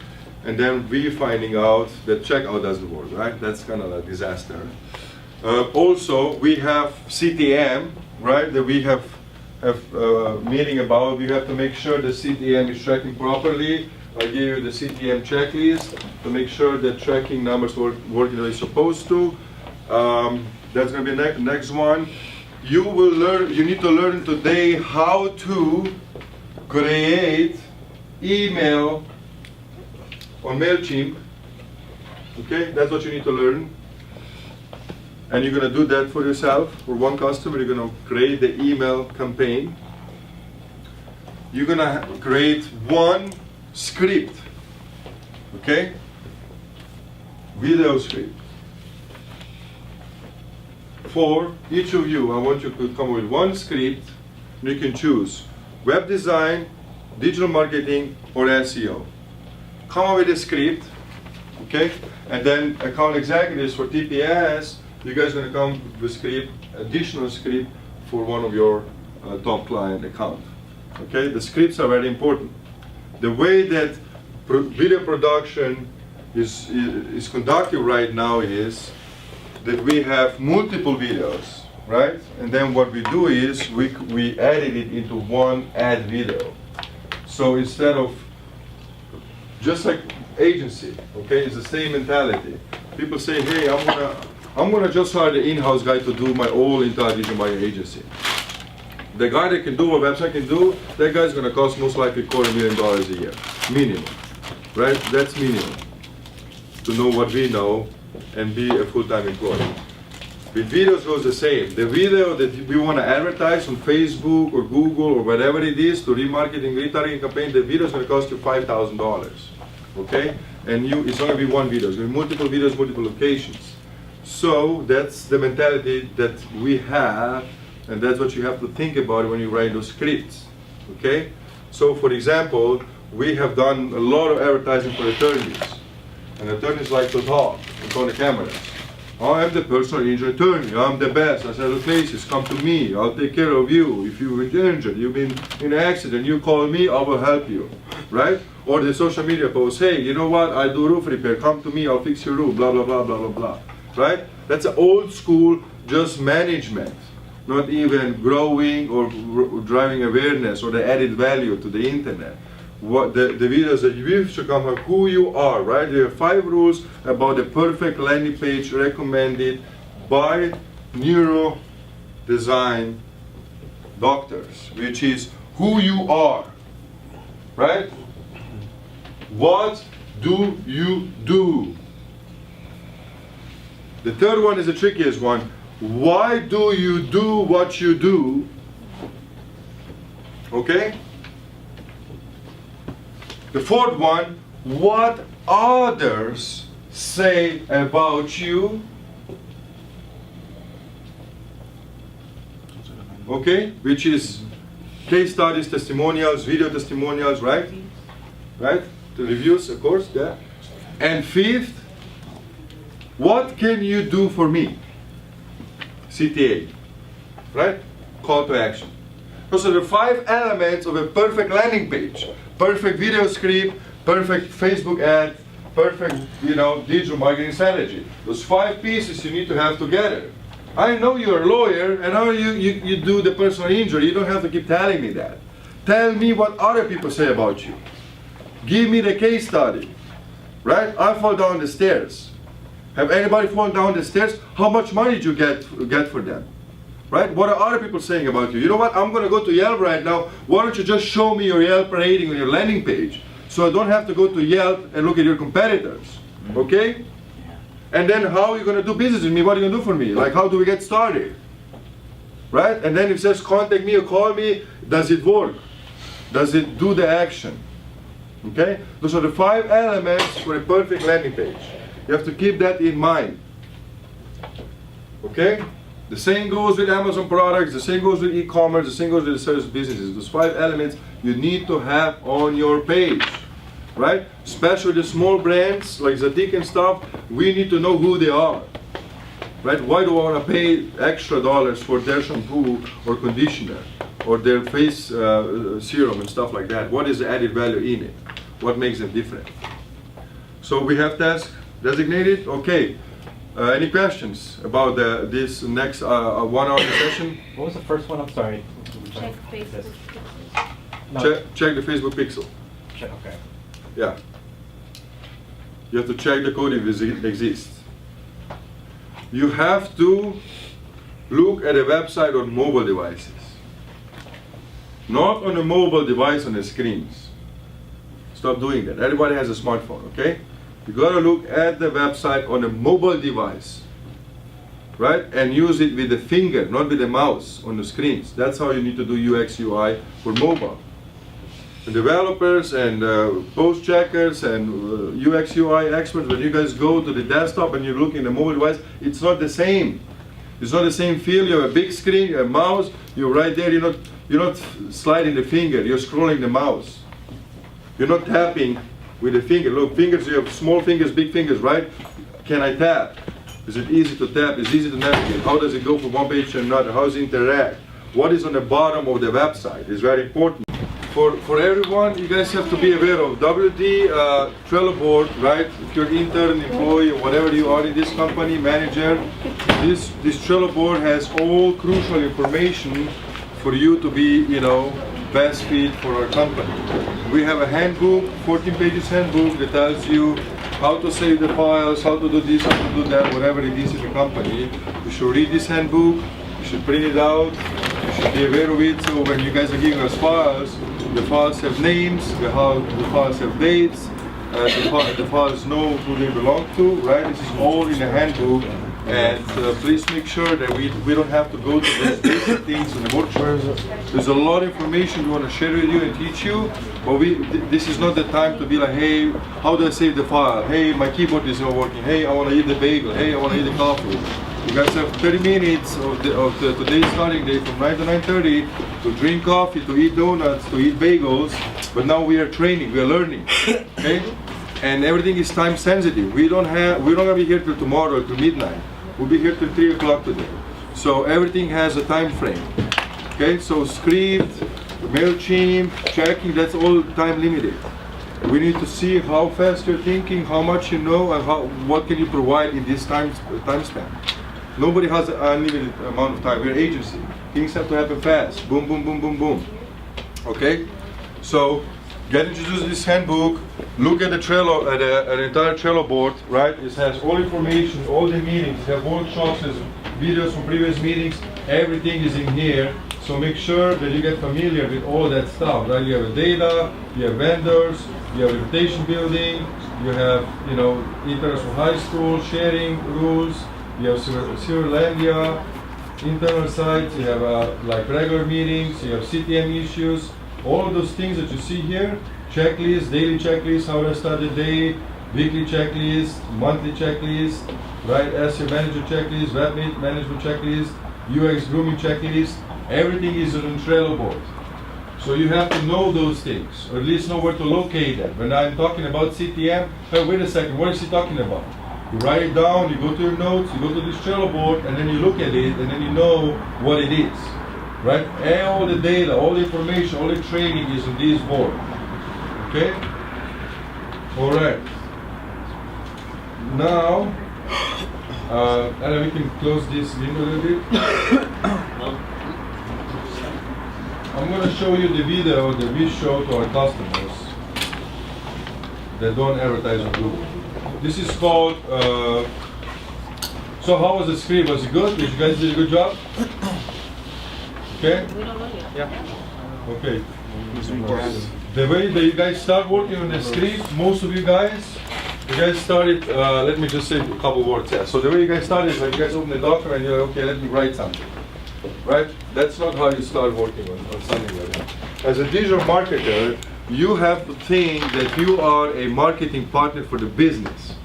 and then we finding out that checkout doesn't work, right? That's kind of a disaster. Also, we have CTM, right? That we have meeting about. We have to make sure the CTM is tracking properly. I give you the CTM checklist to make sure that tracking numbers are working the way it's supposed to. That's going to be the next one. You will learn. You need to learn today how to create email on Mailchimp. Okay, that's what you need to learn. And you're going to do that for yourself. For one customer, you're going to create the email campaign. You're going to create one script, okay? Video script. For each of you, I want you to come with one script. You can choose web design, digital marketing, or SEO. Come up with a script, okay? And then account executives for TPS, you guys are going to come with script, additional script for one of your top client account. Okay, the scripts are very important. The way that video production is conducted right now is that we have multiple videos, right? And then what we do is we edit it into one ad video. So instead of just like agency, okay, it's the same mentality. People say, hey, I'm gonna just hire the in-house guy to do my all entire digital marketing agency. The guy that can do what website can do, that guy's gonna cost most likely $250,000 a year, minimum, right? That's minimum to know what we know and be a full-time employee. With videos goes the same. The video that we want to advertise on Facebook or Google or whatever it is to remarketing, retargeting campaign, the video is going to cost you $5,000, okay? And it's going to be one video. It's going to be multiple videos, multiple locations. So that's the mentality that we have, and that's what you have to think about when you write those scripts, okay? So for example, we have done a lot of advertising for attorneys, and attorneys like to talk in front of cameras. I am the personal injury attorney, I'm the best, I settle cases, come to me, I'll take care of you. If you've been injured, you've been in an accident, you call me, I will help you, right? Or the social media post, hey, you know what, I do roof repair, come to me, I'll fix your roof, blah, blah, blah, blah, blah, blah, right? That's an old school, just management, not even growing or driving awareness or the added value to the internet. What the videos that you should come from who you are, right? There are 5 rules about the perfect landing page recommended by neuro design doctors, which is who you are, right? What do you do? The third one is the trickiest one. Why do you do what you do? Okay? The fourth one, what others say about you. Okay, which is case studies, testimonials, video testimonials, right? Right? The reviews, of course, yeah. And fifth, what can you do for me? CTA, right? Call to action. Those are the 5 elements of a perfect landing page. Perfect video script, perfect Facebook ad, perfect, digital marketing strategy. Those 5 pieces you need to have together. I know you're a lawyer, and I know you do the personal injury. You don't have to keep telling me that. Tell me what other people say about you. Give me the case study, right? I fall down the stairs. Have anybody fallen down the stairs? How much money did you get for them? right? What are other people saying about you? You know what? I'm going to go to Yelp right now. Why don't you just show me your Yelp rating on your landing page, so I don't have to go to Yelp and look at your competitors, okay? And then how are you going to do business with me? What are you going to do for me? Like, how do we get started? Right? And then it says contact me or call me. Does it work? Does it do the action? Okay? Those are the 5 elements for a perfect landing page. You have to keep that in mind. Okay? The same goes with Amazon products, the same goes with e-commerce, the same goes with the service businesses. Those 5 elements you need to have on your page. Right? Especially the small brands like Zadig and stuff, we need to know who they are. Right? Why do I want to pay extra dollars for their shampoo or conditioner or their face serum and stuff like that? What is the added value in it? What makes them different? So we have tasks designated. Okay. Any questions about this next 1 hour session? What was the first one? I'm sorry. Check Facebook pixels. No. Check the Facebook pixel. Okay. Yeah. You have to check the code if it exists. You have to look at a website on mobile devices. Not on a mobile device on the screens. Stop doing that. Everybody has a smartphone, okay? You gotta look at the website on a mobile device, right? And use it with the finger, not with the mouse on the screens. That's how you need to do UX, UI for mobile. And developers and post checkers and UX, UI experts, when you guys go to the desktop and you look in the mobile device, it's not the same. It's not the same feel. You have a big screen, you have a mouse, you're right there, you're not sliding the finger, you're scrolling the mouse. You're not tapping with the finger. Look, fingers, you have small fingers, big fingers, right? Can I tap? Is it easy to tap? Is it easy to navigate? How does it go from one page to another? How does it interact? What is on the bottom of the website is very important. For everyone, you guys have to be aware of Blvd Trello board, right? If you're intern, employee, or whatever you are in this company, manager, this Trello board has all crucial information for you to be, best fit for our company. We have a handbook, 14 pages handbook that tells you how to save the files, how to do this, how to do that, whatever it is in the company. You should read this handbook, you should print it out, you should be aware of it, so when you guys are giving us files, the files have names, the files have dates, the files know who they belong to, right? This is all in the handbook, and please make sure that we don't have to go to those basic things in the workshop. There's a lot of information we want to share with you and teach you, but this is not the time to be like, hey, how do I save the file? Hey, my keyboard is not working. Hey, I want to eat the bagel. Hey, I want to eat the coffee. You guys have 30 minutes of today's starting day from 9 to 9:30 to drink coffee, to eat donuts, to eat bagels. But now we are training, we are learning, okay? And everything is time sensitive. We're not gonna be here till tomorrow, till midnight. We'll be here till 3 o'clock today. So everything has a time frame, okay? So script, Mailchimp, checking, that's all time limited. We need to see how fast you're thinking, how much you know, and what can you provide in this time span. Nobody has an unlimited amount of time. We're an agency. Things have to happen fast. Boom, boom, boom, boom, boom. Okay? So get introduced to this handbook. Look at the Trello, at an entire Trello board, right? It has all information, all the meetings, it has workshops, there's videos from previous meetings. Everything is in here. So make sure that you get familiar with all that stuff, right? You have data, you have vendors, you have reputation building, you have, international high school, sharing rules, you have Sierlandia, internal sites, you have like regular meetings, you have CTM issues, all of those things that you see here, checklists, daily checklists, how to start the day, weekly checklist, monthly checklist, right? SEO manager checklist, web management checklist, UX grooming checklist, everything is on a Trello board. So you have to know those things, or at least know where to locate them. When I'm talking about CTM, hey, wait a second, what is he talking about? You write it down, you go to your notes, you go to this Trello board, and then you look at it, and then you know what it is, right? And all the data, all the information, all the training is on this board, okay? All right. Now, and we can close this window a little bit. I'm going to show you the video that we show to our customers that don't advertise on Google. This is called, so how was the script? Was it good? Did you guys do a good job? Okay? We don't know yet. Yeah. Okay. The way that you guys start working on the script, most of you guys started, let me just say a couple words here. So the way you guys started is like you guys open the document and you're like, okay, let me write something. Right? That's not how you start working on something like that. As a digital marketer, you have to think that you are a marketing partner for the business.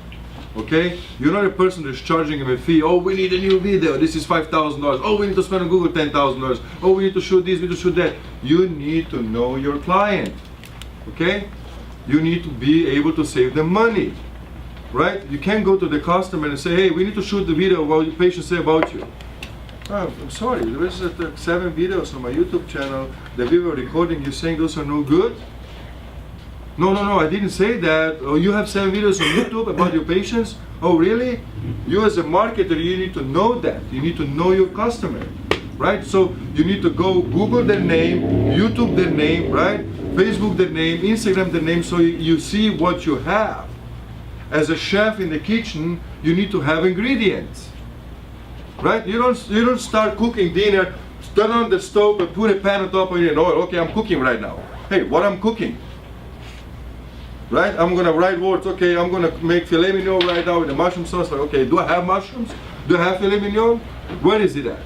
Okay? You're not a person that's charging them a fee. Oh, we need a new video. This is $5,000. Oh, we need to spend on Google $10,000. Oh, we need to shoot this, we need to shoot that. You need to know your client. Okay? You need to be able to save them money. Right? You can't go to the customer and say, hey, we need to shoot the video what your patients say about you. Oh, I'm sorry, there is 7 videos on my YouTube channel that we were recording. You're saying those are no good? No, I didn't say that. Oh, you have 7 videos on YouTube about your patients? Oh, really? You as a marketer, you need to know that. You need to know your customer, right? So you need to go Google their name, YouTube their name, right? Facebook their name, Instagram their name, so you see what you have. As a chef in the kitchen, you need to have ingredients, right? You don't start cooking dinner, turn on the stove and put a pan on top of it and oil. Okay, I'm cooking right now. Hey, what I'm cooking? Right? I'm gonna write words. Okay, I'm gonna make filet mignon right now with the mushroom sauce. Like, okay, do I have mushrooms? Do I have filet mignon? Where is it at?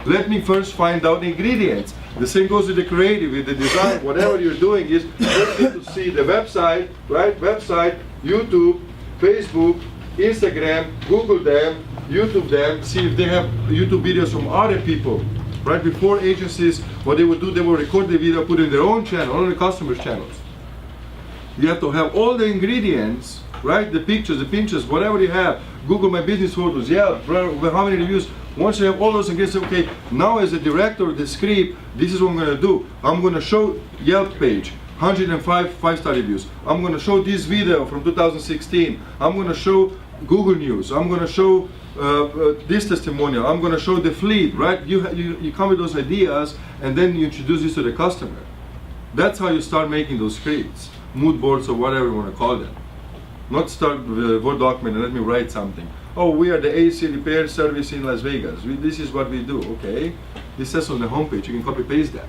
Let me first find out the ingredients. The same goes with the creative, with the design. Whatever you're doing is you need to see the website, right? Website, YouTube, Facebook, Instagram, Google them, YouTube them, see if they have YouTube videos from other people. Right? Before agencies, what they would do, they would record the video, put it in their own channel, on the customers' channels. You have to have all the ingredients, right? The pictures, the pinches, whatever you have. Google My Business photos, yeah, how many reviews. Once you have all those ingredients, okay, now as a director of the script, this is what I'm gonna do. I'm gonna show Yelp page, 105 5-star reviews. I'm gonna show this video from 2016. I'm gonna show Google News. I'm gonna show this testimonial. I'm gonna show the fleet, right? You come with those ideas and then you introduce this to the customer. That's how you start making those scripts. Mood boards or whatever you want to call them. Not start with a Word document and let me write something. Oh, we are the AC repair service in Las Vegas. This is what we do. Okay, this says on the homepage. You can copy paste that.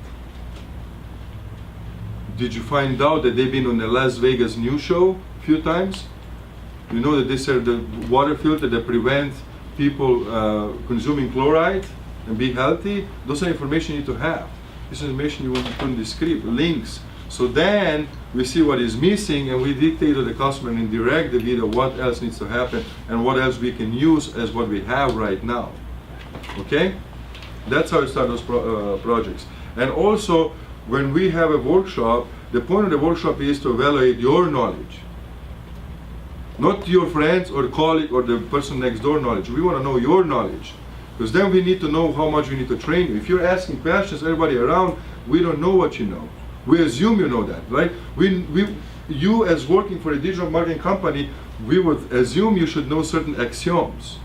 Did you find out that they've been on the Las Vegas news show a few times? You know that they serve the water filter that prevent people consuming chloride and be healthy. Those are information you need to have. This is information you want to put in the script, links. So then we see what is missing and we dictate to the customer and direct the video what else needs to happen and what else we can use as what we have right now. Okay? That's how you start those projects. And also, when we have a workshop, the point of the workshop is to evaluate your knowledge. Not your friends or colleague or the person next door knowledge. We want to know your knowledge. Because then we need to know how much we need to train you. If you're asking questions, everybody around, we don't know what you know. We assume you know that, right? You as working for a digital marketing company, we would assume you should know certain axioms.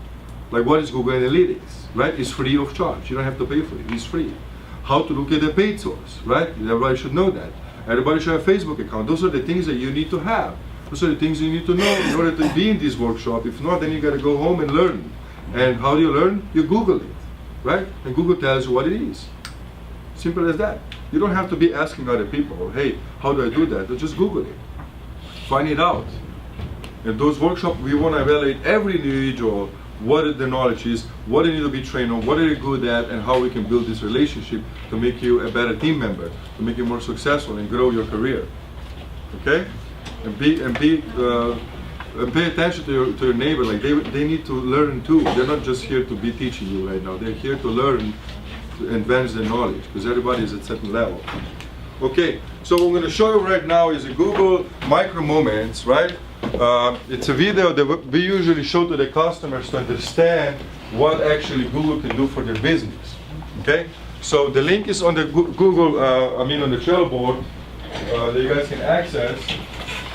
Like what is Google Analytics, right? It's free of charge. You don't have to pay for it. It's free. How to look at the paid source, right? Everybody should know that. Everybody should have a Facebook account. Those are the things that you need to have. Those are the things you need to know in order to be in this workshop. If not, then you got to go home and learn. And how do you learn? You Google it, right? And Google tells you what it is. Simple as that. You don't have to be asking other people, hey, how do I do that? Just Google it. Find it out. In those workshops, we want to evaluate every individual, what the knowledge is, what they need to be trained on, what they're good at, and how we can build this relationship to make you a better team member, to make you more successful and grow your career. Okay? And pay attention to your neighbor. Like they need to learn too. They're not just here to be teaching you right now. They're here to learn, to advance their knowledge, because everybody is at a certain level. Okay, so what I'm going to show you right now is a Google Micro Moments, right? It's a video that we usually show to the customers to understand what actually Google can do for their business. Okay, so the link is on the Google, on the Trello board that you guys can access,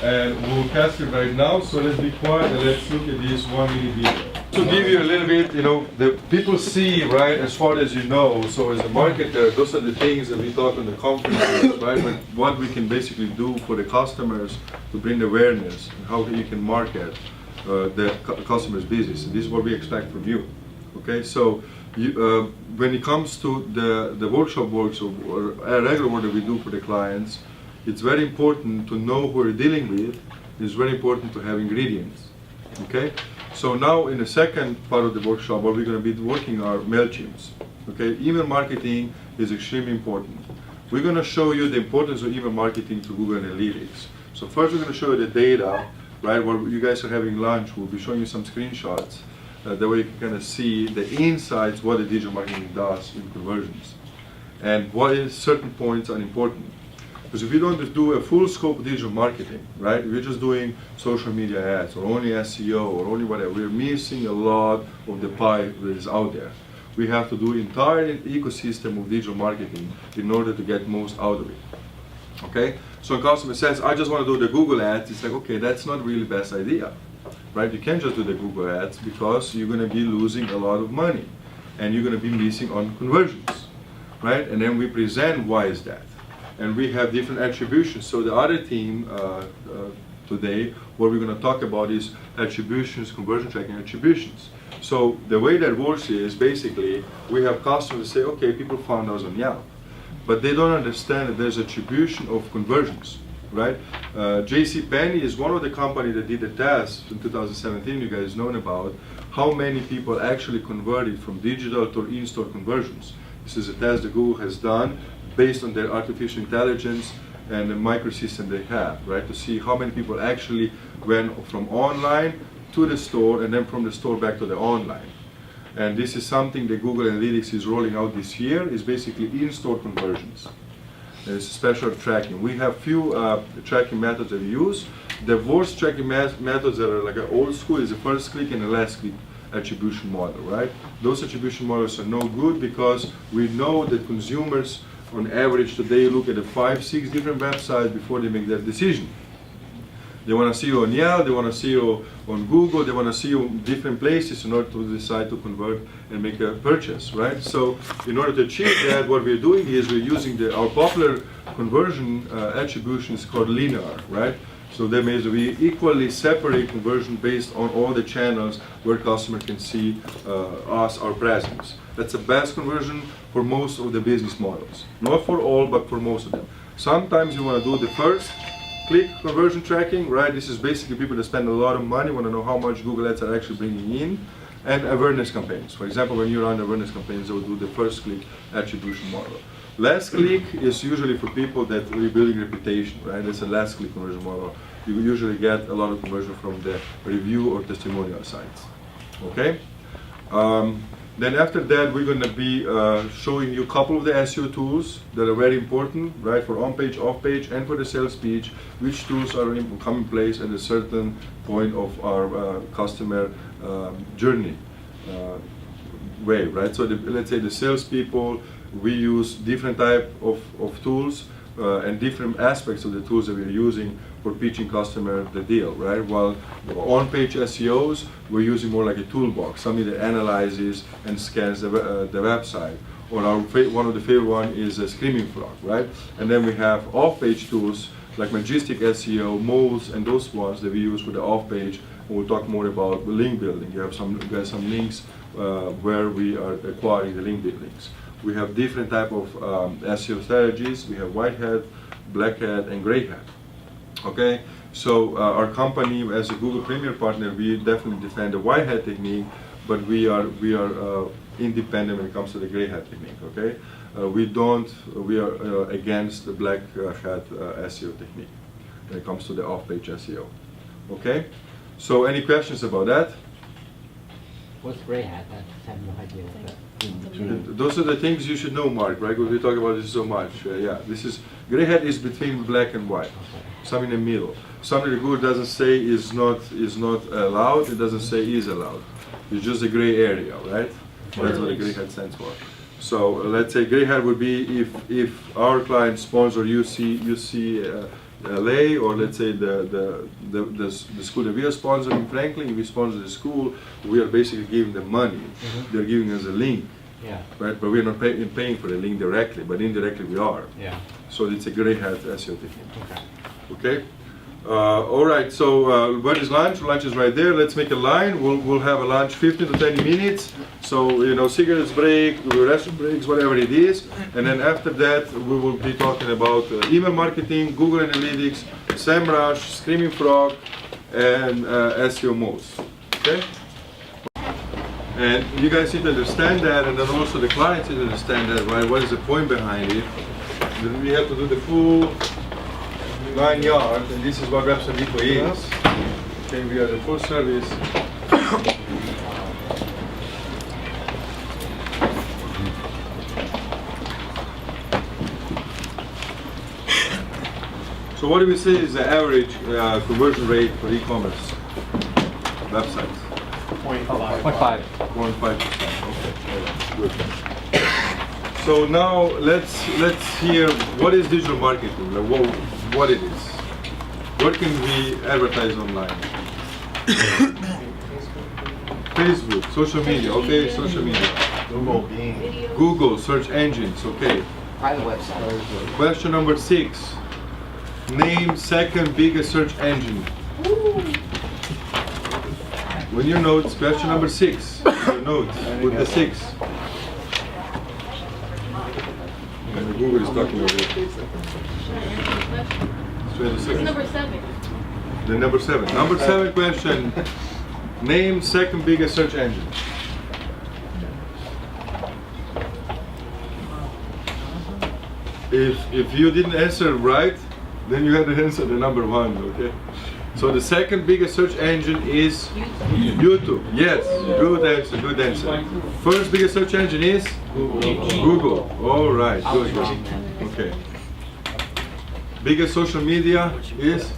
and we'll cast it right now. So let's be quiet and let's look at this 1-minute video. To give you a little bit, the people see, right, as far as you know, so as a marketer, those are the things that we talk on the conferences, right, but what we can basically do for the customers to bring awareness and how you can market the customer's business. And this is what we expect from you, okay? So when it comes to the workshop works or a regular work that we do for the clients, it's very important to know who we're dealing with. It's very important to have ingredients. Okay? So now in the second part of the workshop, what we're going to be working are Mailchimps. Okay? Email marketing is extremely important. We're going to show you the importance of email marketing to Google Analytics. So first we're going to show you the data, right? While you guys are having lunch, we'll be showing you some screenshots. That way you can kind of see the insights, what the digital marketing does in conversions. And what is certain points are important. Because if you don't do a full scope of digital marketing, right? If you're just doing social media ads or only SEO or only whatever, we're missing a lot of the pie that is out there. We have to do entire ecosystem of digital marketing in order to get most out of it. Okay? So a customer says, I just want to do the Google ads. It's like, okay, that's not really the best idea. Right? You can't just do the Google ads because you're going to be losing a lot of money and you're going to be missing on conversions, right? And then we present why is that, and we have different attributions. So the other team today, what we're going to talk about is attributions, conversion tracking attributions. So the way that works is basically we have customers say, okay, people found us on Yelp, but they don't understand that there's attribution of conversions. Right? JCPenney is one of the companies that did a test in 2017, you guys know about, how many people actually converted from digital to in-store conversions. This is a test that Google has done based on their artificial intelligence and the microsystem they have, right? To see how many people actually went from online to the store and then from the store back to the online. And this is something that Google Analytics is rolling out this year, is basically in-store conversions. There's special tracking. We have few tracking methods that we use. The worst tracking methods that are like an old school is the first click and the last click attribution model, right? Those attribution models are no good because we know that consumers on average today look at the 5-6 different websites before they make their decision. They want to see you on Yelp, they want to see you on Google, they want to see you in different places in order to decide to convert and make a purchase, right? So in order to achieve that, what we're doing is we're using our popular conversion attribution is called linear, right? So that means we equally separate conversion based on all the channels where customer can see us, our presence. That's the best conversion for most of the business models. Not for all, but for most of them. Sometimes you want to do the first click conversion tracking, right? This is basically people that spend a lot of money, want to know how much Google Ads are actually bringing in, and awareness campaigns. For example, when you run awareness campaigns, they will do the first click attribution model. Last click is usually for people that are building reputation, right? It's a last click conversion model. You usually get a lot of conversion from the review or testimonial sites, okay? Then after that, we're going to be showing you a couple of the SEO tools that are very important, right, for on-page, off-page, and for the sales page, which tools are come in place at a certain point of our customer journey way, right? So let's say the salespeople, we use different type of tools and different aspects of the tools that we're using for pitching customer the deal, right? While on-page SEOs, we're using more like a toolbox, something that analyzes and scans the website. Or one of the favorite one is a Screaming Frog, right? And then we have off-page tools like Majestic SEO, Moles, and those ones that we use for the off-page. And we'll talk more about link building. You have some links where we are acquiring the link buildings. We have different type of SEO strategies. We have white hat, black hat, and gray hat. Okay, so our company, as a Google Premier partner, we definitely defend the white hat technique, but we are independent when it comes to the gray hat technique. Okay, we are against the black hat SEO technique when it comes to the off-page SEO. Okay, so any questions about that? What's gray hat? I have no idea what that. Those are the things you should know, Mark, right? Because we talk about this so much. Yeah, this is gray hat is between black and white, something in the middle. Something that Google doesn't say is not allowed. It doesn't say is allowed. It's just a gray area, right? That's what the gray hat stands for. So let's say gray hat would be if our client sponsor UC LA, or let's say the school that we are sponsoring, Franklin, if we sponsor the school, we are basically giving them money. Mm-hmm. They're giving us a link, right? But we're not paying for the link directly, but indirectly we are. Yeah. So it's a gray hat SEO technique. Okay. All right, so where is lunch? Lunch is right there. Let's make a line. We'll have a lunch 15 to 20 minutes. So, you know, cigarettes break, restroom breaks, whatever it is. And then after that, we will be talking about email marketing, Google Analytics, SEMrush, Screaming Frog, and SEO Moz. Okay? And you guys need to understand that, and then also the clients need to understand that, right? What is the point behind it? Then we have to do the full 9 yards, and this is what Website Depot is. Okay, we are the full service. So what do we say is the average conversion rate for e-commerce websites? 0.5. 0.5%. Okay, good. So now let's hear what is digital marketing, like what it is. What can we advertise online? Facebook, social media, okay, social media. Google being. Video. Google, search engines, okay. Private website. Question number 6. Name second biggest search engine. When you notes, question number 6, your notes with the 6. And Google is talking over it. It's number 7. The number 7. Number 7 question. Name second biggest search engine. If you didn't answer right, then you had to answer the number 1, okay? So the second biggest search engine is YouTube. Yes, good answer, good answer. First biggest search engine is Google. All right, I was good. wrong then. Okay. Biggest social media is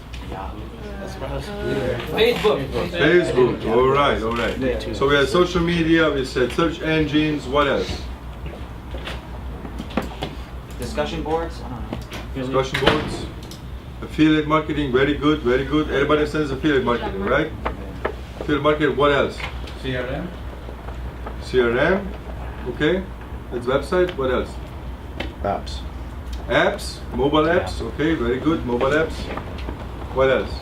Facebook. All right, all right. So we have social media. We said search engines. What else? Discussion boards? I don't know. Discussion boards. Affiliate marketing. Very good, very good. Everybody understands affiliate marketing, right? Affiliate marketing. What else? CRM. CRM. Okay. That's website. What else? Apps. Apps. Mobile apps. Okay. Very good. Mobile apps. What else?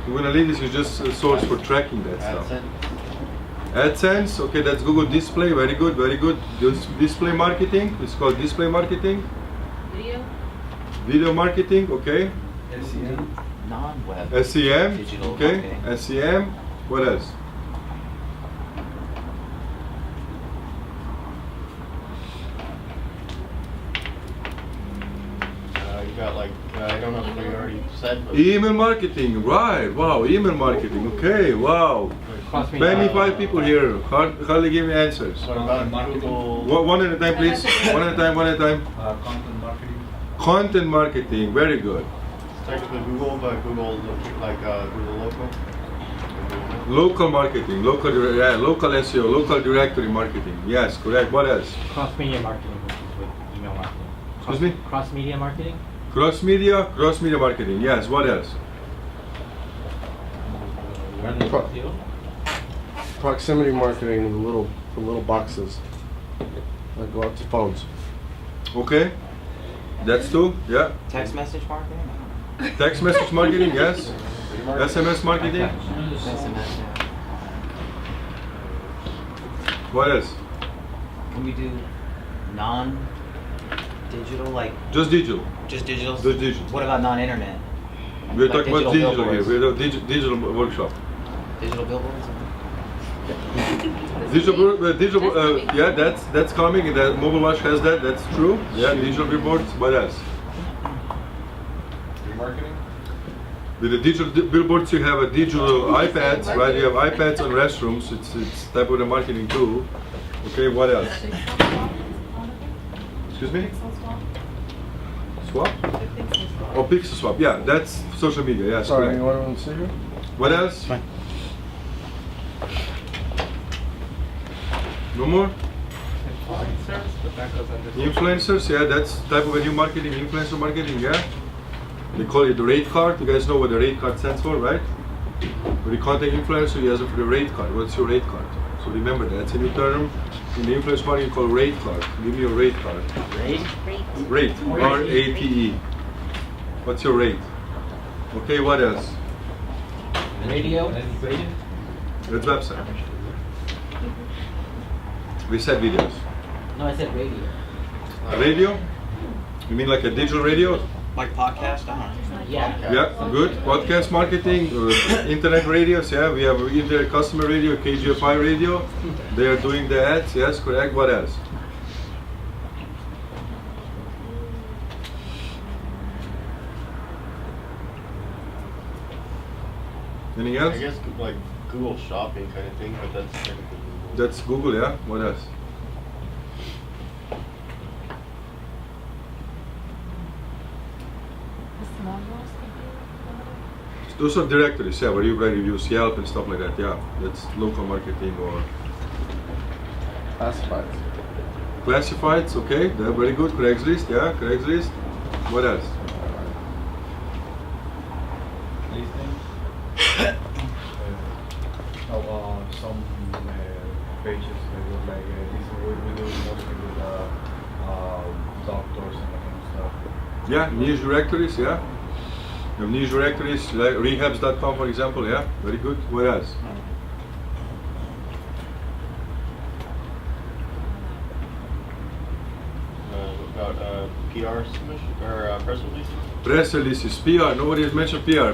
Google Analytics is just a source for tracking that stuff. AdSense, okay, that's Google Display, very good, very good. Display marketing, it's called display marketing. Video. Video marketing, okay. SEM. Non-web. SEM, Digital okay. marketing. SEM, what else? You got like, I don't know if we already said, but. Email marketing, right, wow, email marketing, okay, wow. Maybe 5 people here, hardly give me answers. What about Google? One at a time, please. One at a time, one at a time. Content marketing. Content marketing, very good. Technically Google, but Google, like Google local. Local marketing, local SEO, local directory marketing. Yes, correct. What else? Cross-media marketing, which is with email marketing. Excuse me? Cross-media marketing? Cross media marketing. Yes, what else? Pro- Proximity marketing, the little boxes that go out to phones. Okay. That's 2. Yeah. Text message marketing? Text message marketing, yes. SMS marketing. SMS, yeah. What else? Can we do non-digital, like Just digital. just digital? Just digital. What about non-internet? We're Like talking about digital digital here. billboards. We're a digital workshop. Digital billboards? Digital, yeah, that's coming. The Mobile Watch has that. That's true. Yeah, digital billboards. What else? Remarketing. With the digital billboards, you have a digital iPads, right? You have iPads on restrooms. It's type of the marketing too. Okay, what else? Excuse me? Swap? Oh, Pixel Swap. Yeah, that's social media. Yes. Sorry, correct. you want to see here? What else? No more? Influencers, but that goes under. Influencers, yeah, that's type of a new marketing, influencer marketing, yeah. They call it the rate card. You guys know what the rate card stands for, right? When you contact influencer, you ask them for the rate card. What's your rate card? So remember that. It's a new term in the influence marketing called rate card. Give me your rate card. Rate. R-A-T-E. What's your rate? Okay, what else? Radio? That's website. We said videos. No, I said radio. Radio? You mean like a digital radio? Like podcast? I don't know. Yeah. Yeah, good. Podcast marketing, internet radios, yeah. We have internet customer radio, KGFI radio. They are doing the ads, yes, correct. What else? Anything else? I guess like Google Shopping kind of thing, but that's technically Google. That's Google, yeah. What else? The small ones could be one of them. Those are directories, yeah, where you write reviews, Yelp and stuff like that, yeah. That's local marketing or Classifieds. classifieds, okay, they're very good. Craigslist, yeah, Craigslist. What else? Some pages that look like this we do mostly with doctors and that kind of stuff. Yeah, niche directories, yeah. You have niche directories, like rehabs.com for example, yeah, very good. What else? About PR submission or press release. Press releases, PR, nobody has mentioned PR,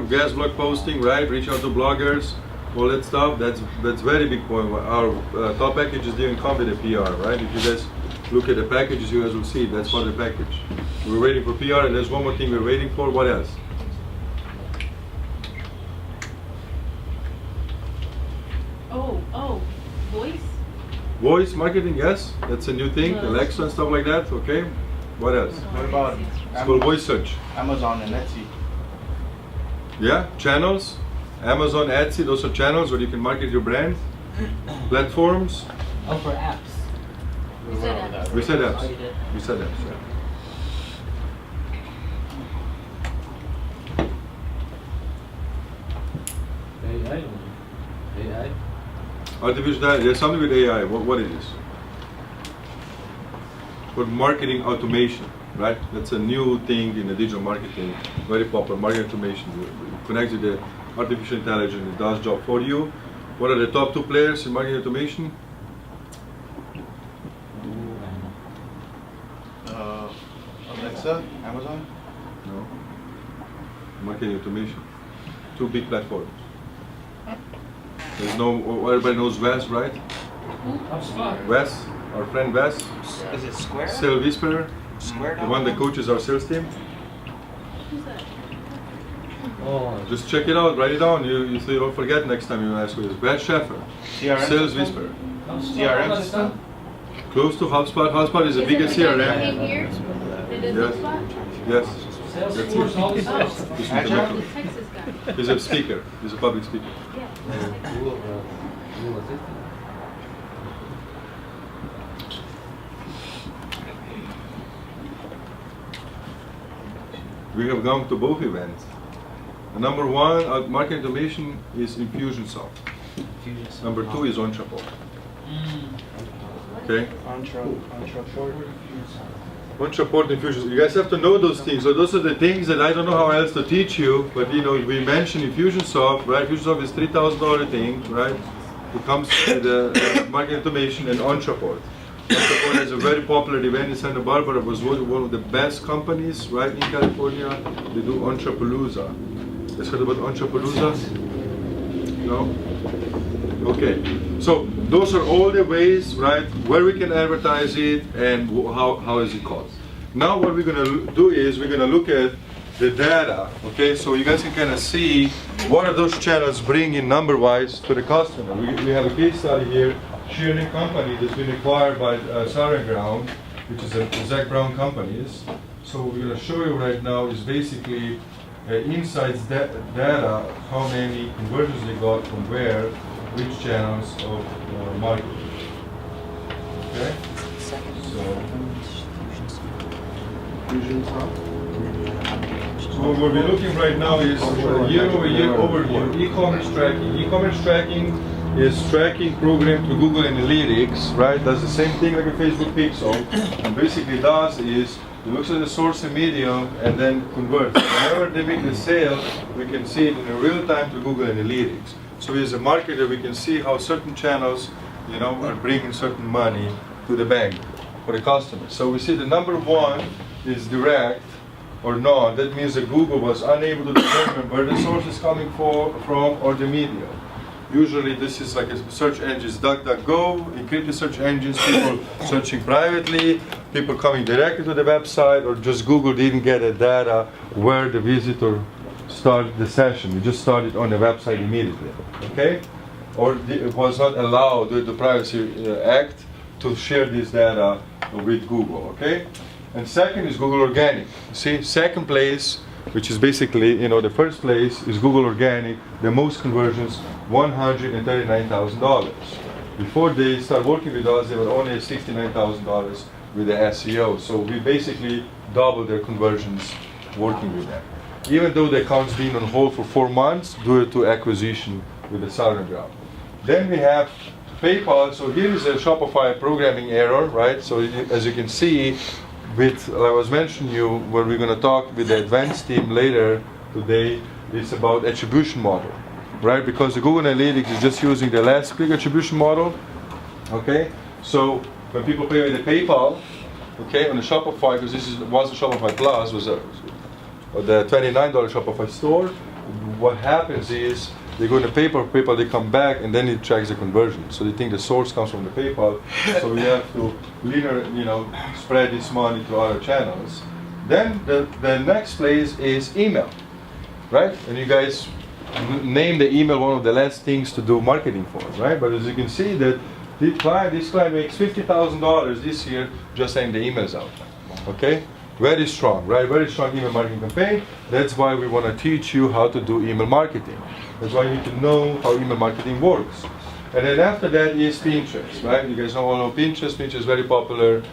gas blog posting, right? Reach out to bloggers, all that stuff. That's very big point. Our top packages didn't come with a PR, right? If you guys look at the packages, you guys will see that's part of the package. We're waiting for PR, and there's one more thing we're waiting for. What else? Oh, voice? Voice marketing, yes, that's a new thing. Alexa and stuff like that. Okay. What else? What about It's called voice search. Amazon and Etsy? Yeah, channels, Amazon, Etsy, those are channels where you can market your brand. Platforms, Oh, for apps. You said that. we said Oh, apps. you did. We said apps, yeah. AI? Artificial, there's something with AI, what it is? For marketing automation, right? That's a new thing in the digital marketing, very popular, marketing automation. It connects with the artificial intelligence, it does job for you. What are the top 2 players in marketing automation? Alexa, Amazon? No. Marketing automation. 2 big platforms. There's no, everybody knows Wes, right? Wes, our friend Wes, Is it Square? Sales Whisperer, Square. the one that coaches our sales team. Who's that? Oh, Just check it out, write it down. You so you don't forget next time you ask who it is. Wes Sheffer, CRM Sales system? Whisperer. CRM system? Close to HubSpot. HubSpot is the biggest Is it the guy CRM. that came here? That does Yes. this spot? Yes. That's it. Oh, He's from Agile? Jamaica. the Texas guy. He's a speaker. He's a public speaker. Yeah. Google Assistant. We have gone to both events. The number 1 marketing automation is Infusionsoft. Number 2 is Ontraport. Okay. Ontraport, Infusionsoft. You guys have to know those things. So those are the things that I don't know how else to teach you. But you know, we mentioned Infusionsoft, right? Infusionsoft is $3,000 thing, right? It comes with marketing automation and Ontraport. Ontraport has a very popular event in Santa Barbara. It was one of the best companies, right, in California. They do Ontrapalooza. Let's heard about Ontrapalooza? No? Okay. So those are all the ways, right, where we can advertise it and how is it cost. Now what we're going to do is we're going to look at the data, okay, so you guys can kind of see what are those channels bringing number-wise to the customer. We have a case study here, Shearling Company that's been acquired by Siren Ground, which is a Zach Brown companies. So what we're going to show you right now is basically insights data, how many conversions they got from where, which channels of marketing. Okay? So what we're looking right now is year-over-year overview, e-commerce tracking. E-commerce tracking is tracking program to Google Analytics, right? Does the same thing like a Facebook pixel, and basically does is it looks at the source and medium and then converts. Whenever they make the sale, we can see it in real time to Google Analytics. So as a marketer, we can see how certain channels, are bringing certain money to the bank for the customer. So we see the number one is direct or not. That means that Google was unable to determine where the source is coming from or the medium. Usually this is like a search engines, DuckDuckGo, encrypted search engines, people searching privately, people coming directly to the website, or just Google didn't get the data where the visitor started the session. You just started on the website immediately, okay? Or it was not allowed with the Privacy Act to share this data with Google, okay? And second is Google Organic. See, second place, which is basically, the first place is Google Organic, the most conversions, $139,000. Before they start working with us, they were only at $69,000 with the SEO. So we basically doubled their conversions working with them. Even though the account's been on hold for 4 months due to acquisition with the Southern Ground. Then we have PayPal. So here is a Shopify programming error, right? So as you can see, I was mentioning you when we're going to talk with the advanced team later today, it's about attribution model, right? Because the Google Analytics is just using the last click attribution model, okay? So when people pay with the PayPal, okay, on the Shopify, because was the Shopify Plus, was the $29 Shopify store, what happens is they go to PayPal, they come back, and then it tracks the conversion. So they think the source comes from the PayPal, so we have to spread this money to other channels. Then the next place is email, right? And you guys name the email one of the last things to do marketing for, right? But as you can see that this client makes $50,000 this year just sending the emails out, okay? Very strong, right? Very strong email marketing campaign. That's why we want to teach you how to do email marketing. That's why you need to know how email marketing works. And then after that is Pinterest, right? You guys all know Pinterest. Pinterest is very popular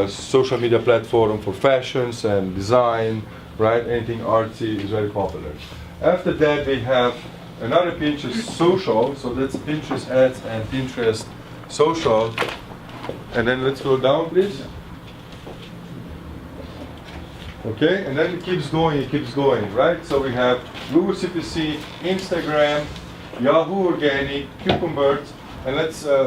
social media platform for fashions and design, right? Anything artsy is very popular. After that, we have another Pinterest social. So that's Pinterest ads and Pinterest social. And then let's go down, please. Okay, and then it keeps going, right? So we have Google CPC, Instagram, Yahoo Organic, Cucumber, and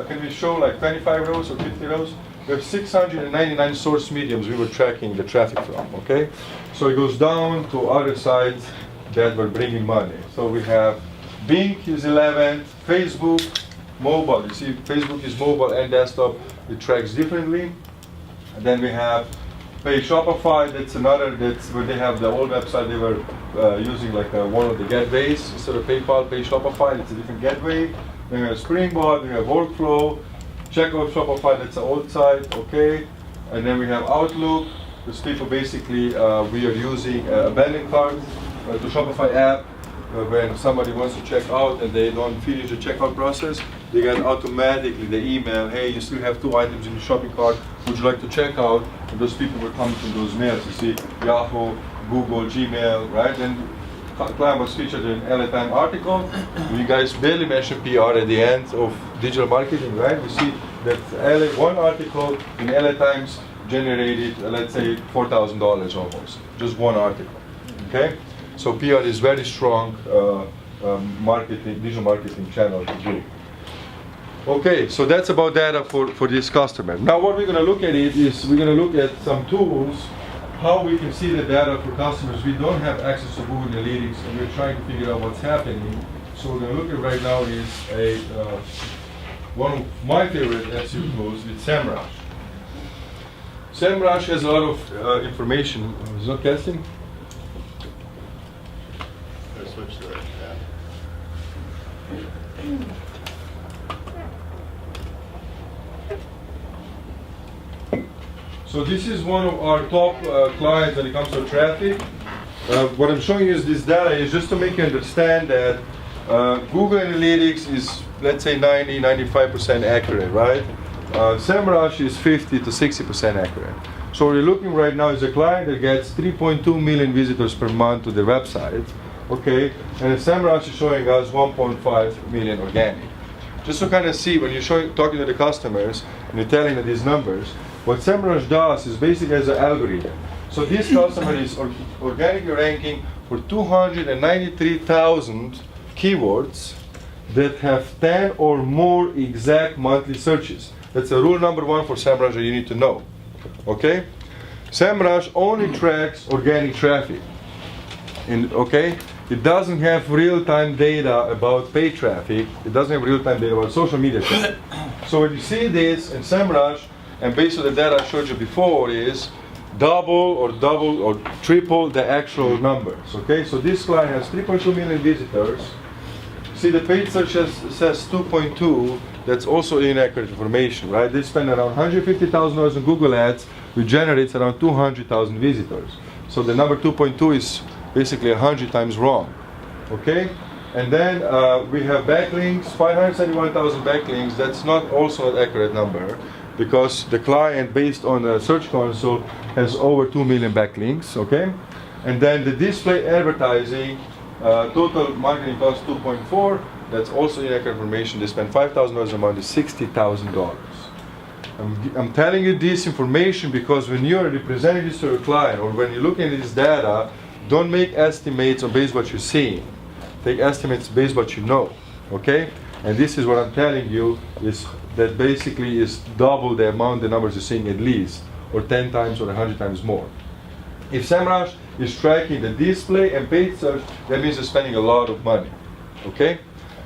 can we show like 25 rows or 50 rows? We have 699 source mediums we were tracking the traffic from, okay? So it goes down to other sites that were bringing money. So we have Bing is 11th, Facebook, mobile. You see, Facebook is mobile and desktop. It tracks differently. And then we have Pay Shopify, that's where they have the old website they were using like one of the gateways instead of PayPal, Pay Shopify, it's a different gateway. Then we have Springboard, we have Workflow, Checkout Shopify, that's the old site, okay. And then we have Outlook, because people basically, we are using abandoned carts to Shopify app. When somebody wants to check out and they don't finish the checkout process, they get automatically the email, hey, you still have 2 items in your shopping cart, would you like to check out? And those people will come from those mails. You see Yahoo, Google, Gmail, right? And client was featured in LA Times article. You guys barely mentioned PR at the end of digital marketing, right? We see that one article in LA Times generated, let's say, $4,000 almost, just one article, okay? So PR is very strong digital marketing channel to do. Okay, so that's about data for this customer. Now what we're going to look at is we're going to look at some tools, how we can see the data for customers. We don't have access to Google Analytics and we're trying to figure out what's happening. So we're going to look at right now is one of my favorite SEO tools with SEMrush. SEMrush has a lot of information. Is it casting? Switch to that tab. So this is one of our top clients when it comes to traffic. What I'm showing you is this data is just to make you understand that Google Analytics is, let's say, 90-95% accurate, right? SEMrush is 50 to 60% accurate. So what we're looking right now is a client that gets 3.2 million visitors per month to their website. Okay, and SEMrush is showing us 1.5 million organic. just to kind of see when you're talking to the customers and you're telling them these numbers, what SEMrush does is basically as an algorithm. So this customer is organically ranking for 293,000 keywords that have 10 or more exact monthly searches. That's the rule number one for SEMrush that you need to know. Okay? SEMrush only tracks organic traffic. Okay? It doesn't have real-time data about paid traffic. It doesn't have real-time data about social media traffic. So when you see this in SEMrush, and based on the data I showed you before, is double or triple the actual numbers. Okay? So this client has 3.2 million visitors. See, the paid search says 2.2. That's also inaccurate information, right? They spend around $150,000 on Google Ads, which generates around 200,000 visitors. So the number 2.2 is basically 100 times wrong, okay? And then we have backlinks, 571,000 backlinks. That's not also an accurate number because the client, based on the Search Console, has over 2 million backlinks, okay? And then the display advertising, total marketing cost 2.4. That's also inaccurate information. They spend $5,000 a month, is $60,000. I'm telling you this information because when you're representing this to your client or when you're looking at this data, don't make estimates based on what you're seeing. Take estimates based on what you know, okay? And this is what I'm telling you is that basically is double the amount the numbers you're seeing at least, or 10 times or 100 times more. If SEMrush is tracking the display and paid search, that means they're spending a lot of money, okay?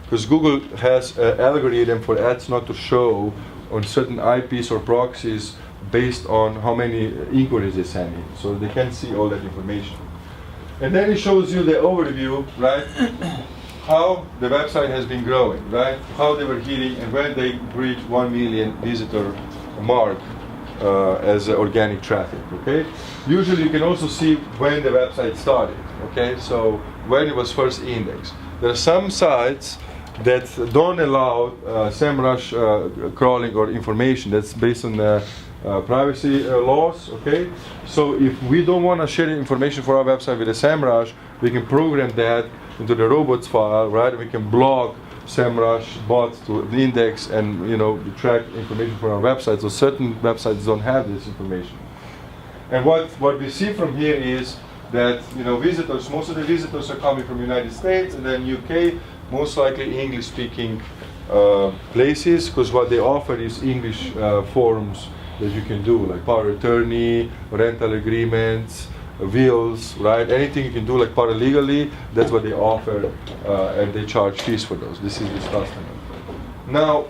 Because Google has an algorithm for ads not to show on certain IPs or proxies based on how many inquiries they send in. So they can see all that information. And then it shows you the overview, right? How the website has been growing, right? How they were hitting and when they reached 1 million visitor mark as organic traffic, okay? Usually you can also see when the website started, okay? So when it was first indexed. There are some sites that don't allow SEMrush crawling or information. That's based on the privacy laws, okay? So if we don't want to share information for our website with the SEMrush, we can program that into the robots file, right? We can block SEMrush bots to the index and, you know, track information for our website. So certain websites don't have this information. And what we see from here is that, you know, visitors, most of the visitors are coming from United States and then UK, most likely English-speaking places, because what they offer is English forms that you can do, like power of attorney, rental agreements, wills, right? Anything you can do like paralegally, that's what they offer, and they charge fees for those. This is this customer. Now,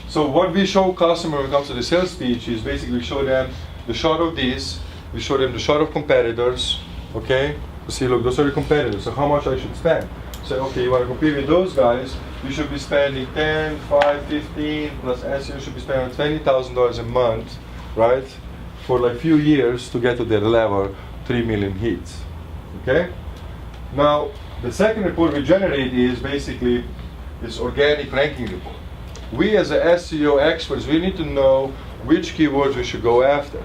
so what we show customer when it comes to the sales speech is basically we show them the shot of this, we show them the shot of competitors, okay? So see, look, those are the competitors, so how much I should spend? So, okay, you want to compete with those guys, you should be spending 10, 5, 15, plus SEO, you should be spending $20,000 a month, right? For like few years to get to their level, 3 million hits, okay? Now, the second report we generate is basically this organic ranking report. We as a SEO experts, we need to know which keywords we should go after,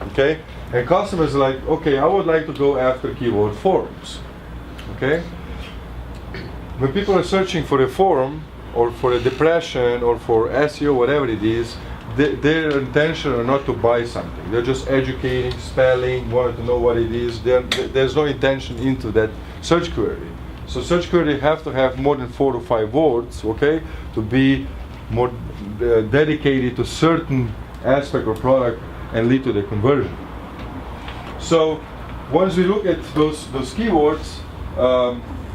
okay? And customers are like, okay, I would like to go after keyword forums, okay? When people are searching for a forum or for a depression or for SEO, whatever it is, their intention are not to buy something. They're just educating, spelling, wanting to know what it is. There's no intention into that search query. So search query have to have more than 4 to 5 words, okay, to be more dedicated to certain aspect or product and lead to the conversion. So once we look at those keywords,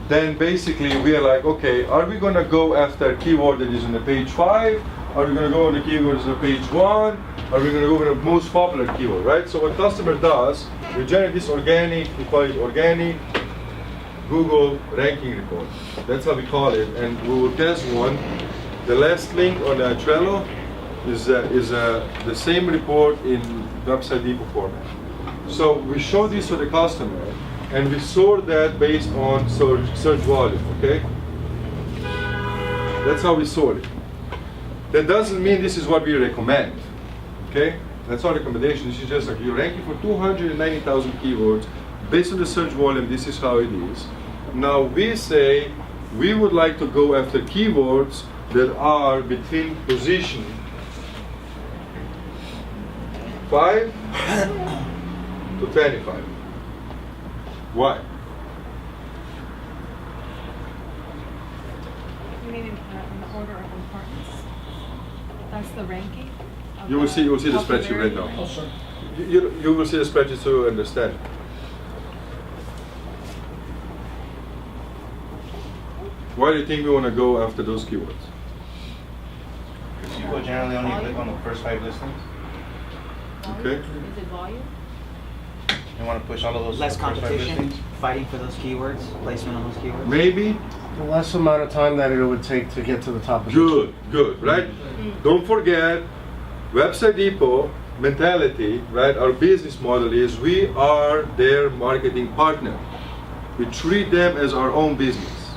then basically we are like, okay, are we going to go after a keyword that is on the page 5? Are we going to go on the keywords on page 1? Are we going to go with the most popular keyword, right? So what customer does, we generate this organic, we call it organic Google ranking report. That's how we call it, and we will test one. The last link on the Trello is the same report in website depot format. So we show this to the customer, and we sort that based on search volume, okay? That's how we sort it. That doesn't mean this is what we recommend, okay? That's our recommendation. This is just like you're ranking for 290,000 keywords. Based on the search volume, this is how it is. Now we say we would like to go after keywords that are between position 5 to 25. Why? You mean in the order of importance? That's the ranking? of You will see the spreadsheet right popularity now. ranking? You will see the spreadsheet so you understand. Why do you think we want to go after those keywords? People generally only click on the first 5 listings. Okay. Is it volume? They want to push all of those Less first 5 competition, listings. fighting for those keywords, placement on those keywords. Maybe. The less amount of time that it would take to get to the top of Good, right? Don't forget, Website Depot mentality, right? Our business model is we are their marketing partner. We treat them as our own business,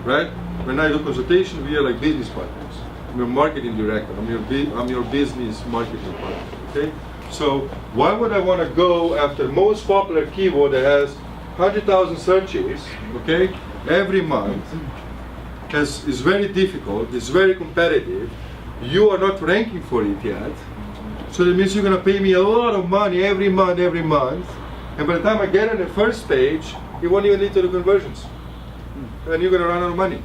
right? When I do consultation, we are like business partners. I'm your marketing director. I'm your business marketing partner. Okay. So why would I want to go after most popular keyword that has 100,000 searches? Okay, every month is very difficult. It's very competitive. You are not ranking for it yet. So that means you're going to pay me a lot of money every month. And by the time I get on the first page, it won't even lead to the conversions. And you're going to run out of money.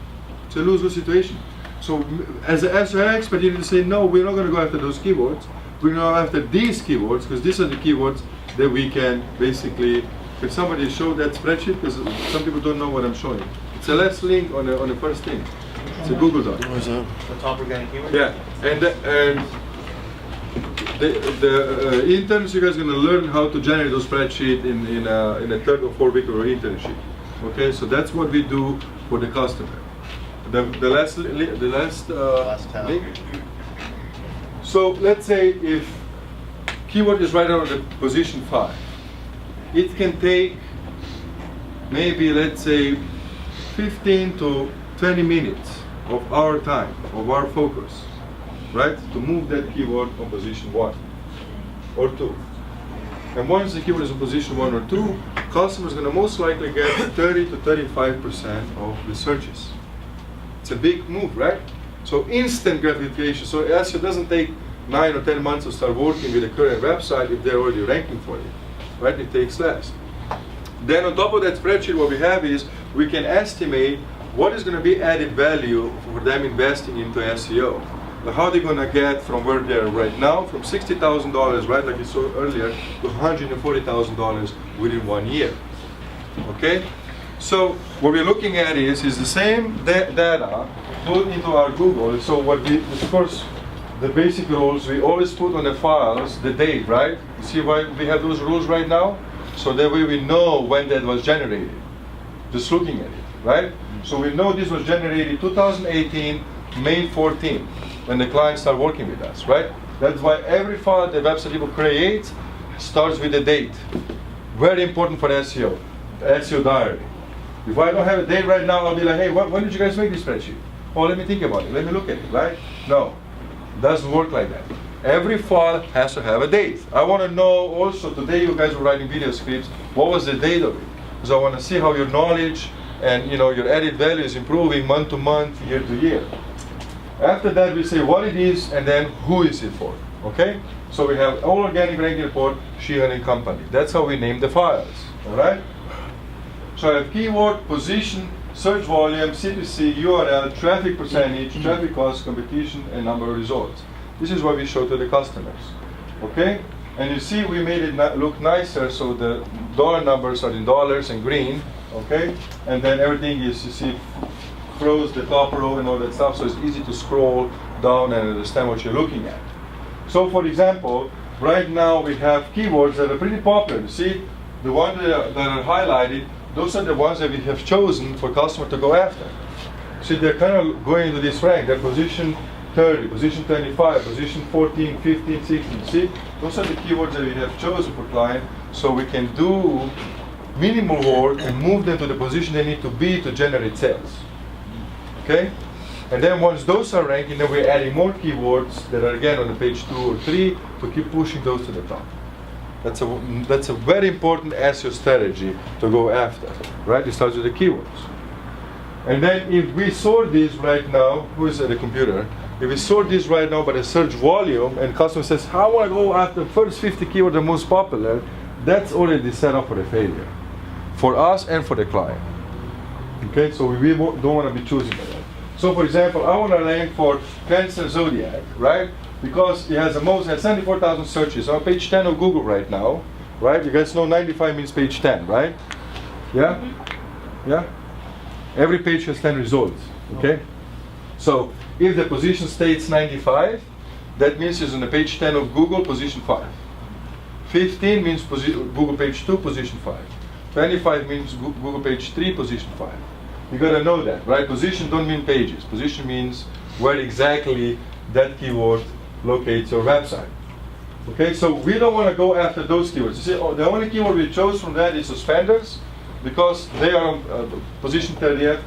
It's a lose-lose situation. So as an SEO expert, you need to say, no, we're not going to go after those keywords. We're going to go after these keywords, because these are the keywords that we can basically, can somebody show that spreadsheet? Because some people don't know what I'm showing. It's a last link on the first thing. It's a Google Doc. The top organic keyword? Yeah, and the interns, you guys are going to learn how to generate those spreadsheet in a 3rd or 4th week of your internship. Okay, so that's what we do for the customer. The last tab. link. So let's say if keyword is right around the position 5, it can take maybe, let's say, 15 to 20 minutes of our time, of our focus, right, to move that keyword on position 1 or 2. And once the keyword is on position 1 or 2, customers are going to most likely get 30 to 35% of the searches. It's a big move, right? So instant gratification. So SEO doesn't take 9 or 10 months to start working with the current website if they're already ranking for it, right? It takes less. Then on top of that spreadsheet, what we have is we can estimate what is going to be added value for them investing into SEO. Like how they're going to get from where they're right now, from $60,000, right, like you saw earlier, to $140,000 within 1 year. Okay? So what we're looking at is the same data put into our Google. So what we, of course, the basic rules, we always put on the files the date, right? You see why we have those rules right now? So that way we know when that was generated, just looking at it, right? So we know this was generated 2018, May 14, when the client started working with us, right? That's why every file the website people create starts with the date. Very important for SEO, the SEO diary. If I don't have a date right now, I'll be like, hey, when did you guys make this spreadsheet? Oh, let me think about it, let me look at it, right? No, it doesn't work like that. Every file has to have a date. I want to know also, today you guys were writing video scripts, what was the date of it? Because I want to see how your knowledge and your added value is improving month to month, year to year. After that, we say what it is and then who is it for, okay? So we have all organic ranking report, Sheehan and Company. That's how we name the files, all right? So I have keyword, position, search volume, CPC, URL, traffic percentage, traffic cost, competition, and number of results. This is what we show to the customers, okay? And you see we made it look nicer, so the dollar numbers are in dollars and green, okay? And then everything is, you see, froze the top row and all that stuff, so it's easy to scroll down and understand what you're looking at. So for example, right now we have keywords that are pretty popular. You see, the ones that are highlighted, those are the ones that we have chosen for customer to go after. See, they're kind of going into this rank. They're position 30, position 25, position 14, 15, 16. See, those are the keywords that we have chosen for client, so we can do minimal work and move them to the position they need to be to generate sales. Okay? And then once those are ranking, then we're adding more keywords that are again on the page 2 or 3 to keep pushing those to the top. That's a very important SEO strategy to go after, right? It starts with the keywords. And then if we sort these right now, who is at the computer? If we sort these right now by the search volume, and customer says, I want to go after the first 50 keywords, the most popular, that's already set up for a failure, for us and for the client. Okay, so we don't want to be choosing by that. So for example, I want to rank for Cancer Zodiac, right? Because it has 74,000 searches on page 10 of Google right now, right? You guys know 95 means page 10, right? Yeah? Yeah? Every page has 10 results, okay? So if the position states 95, that means it's on the page 10 of Google, position 5. 15 means Google page 2, position 5. 25 means Google page 3, position 5. You gotta know that, right? Position don't mean pages. Position means where exactly that keyword locates your website. Okay, so we don't want to go after those keywords. You see, the only keyword we chose from that is suspenders, because they are on position 30th.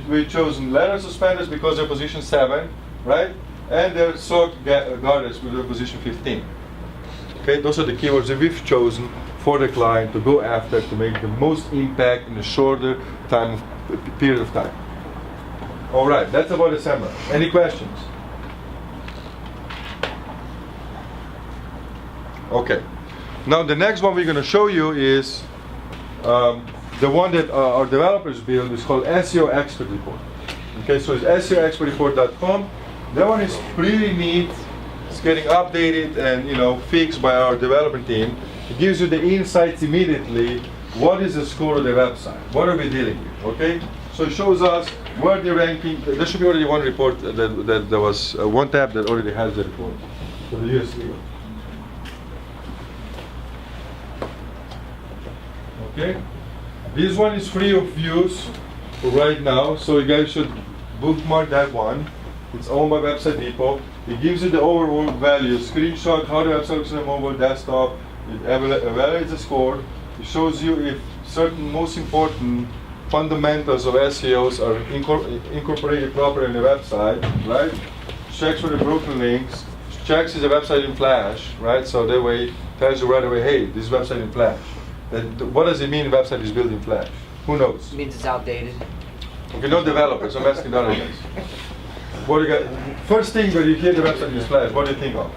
We chose letter suspenders because they're position 7, right? And they're sock garters with their position 15. Okay, those are the keywords that we've chosen for the client to go after to make the most impact in a shorter period of time. All right, that's about the summary. Any questions? Okay. Now the next one we're going to show you is the one that our developers build. Is called Seo Expert Report. Okay, so it's SEOExpertReport.com. That one is pretty neat. It's getting updated and fixed by our development team. It gives you the insights immediately. What is the score of the website? What are we dealing with? Okay, so it shows us where the ranking. There should be already one report that there was one tab that already has the report. So the USB. Okay, this one is free of use right now, so you guys should bookmark that one. It's owned by Website Depot. It gives you the overall value, screenshot, how the website looks on a mobile, desktop. It evaluates the score. It shows you if certain most important fundamentals of SEOs are incorporated properly in the website, right? Checks for the broken links. Checks is a website in Flash, right? So that way it tells you right away, hey, this website in Flash. What does it mean website is built in Flash? Who knows? It means it's outdated. Okay, no developers, I'm asking the other guys. What do you got? First thing when you hear the website is Flash, what do you think of?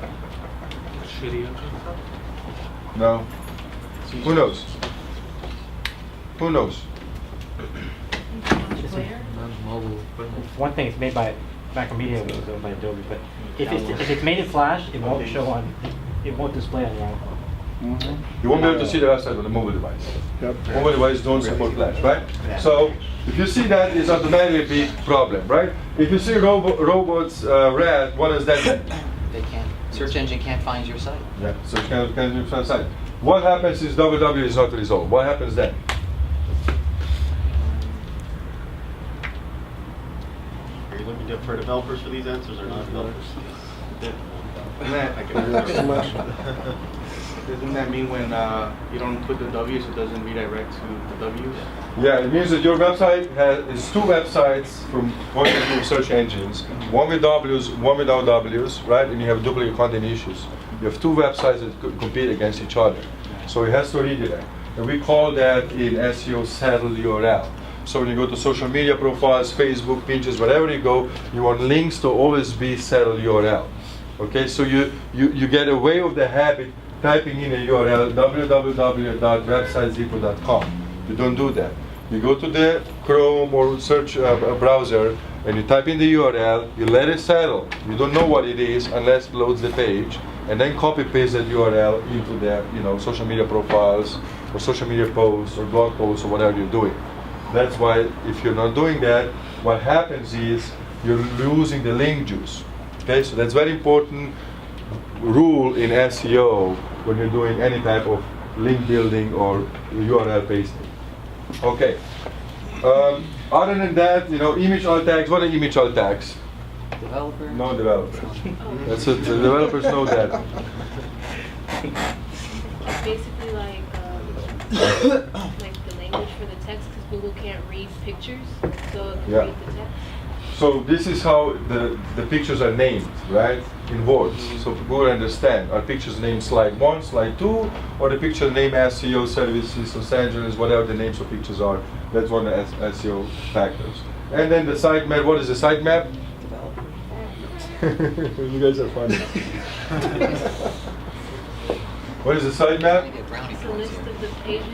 Shitty engine. No. Who knows? Who knows? One thing, it's made by Macromedia, it was owned by Adobe, but if it's made in Flash, it won't show on, it won't display on your iPhone. You won't be able to see the website on the mobile device. Yep. Mobile devices don't support Flash, right? Yeah. So if you see that, it's automatically a big problem, right? If you see robots red, what does that mean? They can't. Search engine can't find your site. Yeah, so it can't find site. What happens is www is not resolved. What happens then? Are you looking for developers for these answers or not developers? Doesn't that mean when you don't put the W's, it doesn't redirect to the W's? Yeah, it means that your website is two websites from one of the search engines, one with W's, one without W's, right? And you have duplicate content issues. You have two websites that compete against each other. So it has to redirect. And we call that in SEO saddle URL. So when you go to social media profiles, Facebook, Pinterest, wherever you go, you want links to always be saddle URL. Okay, so you get away with the habit typing in a URL www.websitedepot.com. You don't do that. You go to the Chrome or search browser and you type in the URL, you let it settle. You don't know what it is unless it loads the page, and then copy paste that URL into their social media profiles or social media posts or blog posts or whatever you're doing. That's why if you're not doing that, what happens is you're losing the link juice. Okay, so that's very important rule in SEO when you're doing any type of link building or URL pasting. Okay. Other than that, image alt tags. What are image alt tags? Developer? No developer. That's it. The developers know that. It's basically like the language for the text, because Google can't read pictures, so it can Yeah. read the text. So this is how the pictures are named, right? In words. So Google understand. Are pictures named slide 1, slide 2, or the picture name SEO services, Los Angeles, whatever the names of pictures are. That's one of the SEO factors. And then the sitemap, what is the sitemap? You guys are funny. What is the sitemap? It's a list of the pages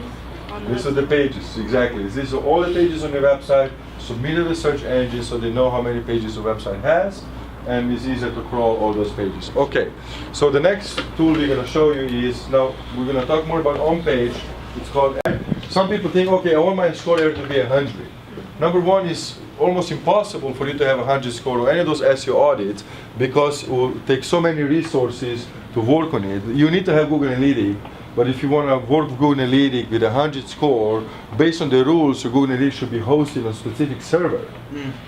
on the These are the pages, exactly. These are all the pages on your website, submitted to the search engine so they know how many pages the website has, and it's easier to crawl all those pages. Okay, so the next tool we're going to show you is, now we're going to talk more about on-page. It's called, some people think, okay, I want my score area to be 100. Number one, is almost impossible for you to have a 100 score or any of those SEO audits because it will take so many resources to work on it. You need to have Google Analytics, but if you want to work with Google Analytics with a 100 score, based on the rules, so Google Analytics should be hosted on a specific server.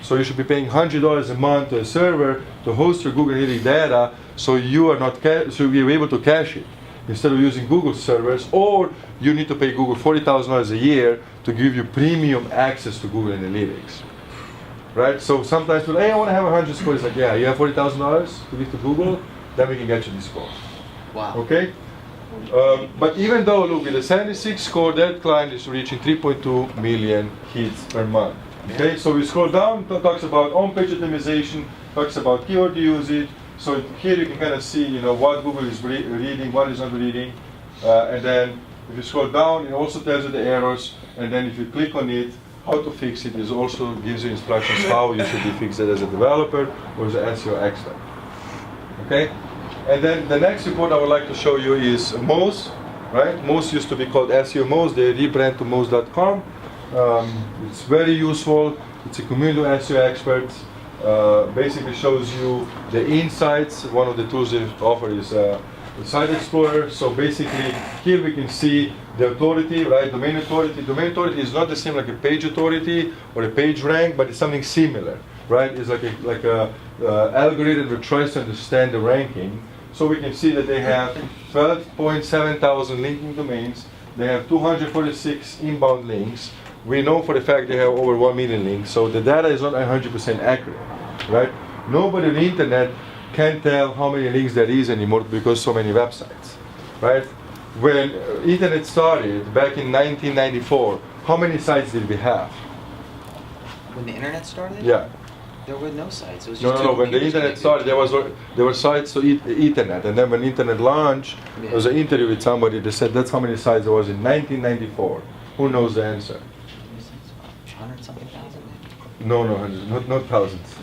So you should be paying $100 a month to a server to host your Google Analytics data, so you are not so you're able to cache it instead of using Google servers, or you need to pay Google $40,000 a year to give you premium access to Google Analytics. Right? So sometimes people, hey, I want to have a 100 score. It's like, yeah, you have $40,000 to give to Google, then we can get you this score. Wow. Okay? But even though, look, with a 76 score, that client is reaching 3.2 million hits per month. Okay, so we scroll down, talks about on-page optimization, talks about keyword usage. So here you can kind of see, what Google is reading, what is not reading. And then if you scroll down, it also tells you the errors. And then if you click on it, how to fix it, also gives you instructions how you should be fixed it as a developer or as an SEO expert. Okay? And then the next report I would like to show you is Moz, right? Moz used to be called SEO Moz. They rebrand to Moz.com. It's very useful. It's a community of SEO experts. Basically shows you the insights. One of the tools they offer is the Site Explorer. So basically, here we can see the authority, right? Domain authority. Domain authority is not the same like a page authority or a page rank, but it's something similar, right? It's like a algorithm that tries to understand the ranking. So we can see that they have 12.7 thousand linking domains. They have 246 inbound links. We know for the fact they have over 1 million links. So the data is not 100% accurate, right? Nobody on the internet can tell how many links there is anymore because so many websites, right? When internet started back in 1994, how many sites did we have? When the internet started? Yeah. There were no sites. It was just No. When the internet started, there were sites to Ethernet, and then when internet launched, there was an interview with somebody that said that's how many sites there was in 1994. Who knows the answer? 100-something thousand? No, hundreds, not thousands.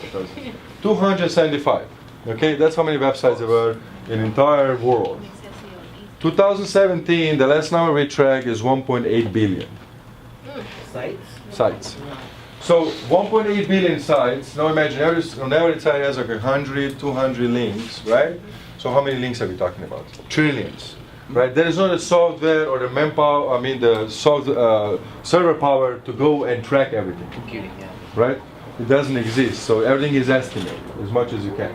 275. Okay, that's how many websites there were in the entire world. 2017, the last number we track is 1.8 billion sites. So 1.8 billion sites. Now imagine on every site has like 100, 200 links, right? So how many links are we talking about? Trillions, right? There is not a software or the manpower. I mean the server power to go and track everything. Computing, yeah. Right? It doesn't exist. So everything is estimated as much as you can.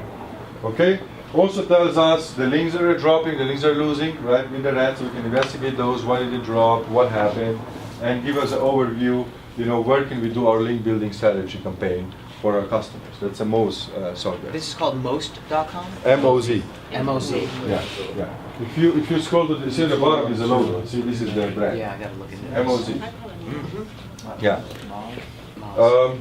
Okay. Also tells us the links that are dropping, the links that are losing, right? With the rats, so we can investigate those. Why did it drop? What happened? And give us an overview. Where can we do our link building strategy campaign for our customers? That's a Moz software. This is called most.com? MOZ. MOZ. Yeah. If you scroll to see the bottom is a logo. See, this is their brand. Yeah, I gotta look at this. MOZ. Yeah. Moz.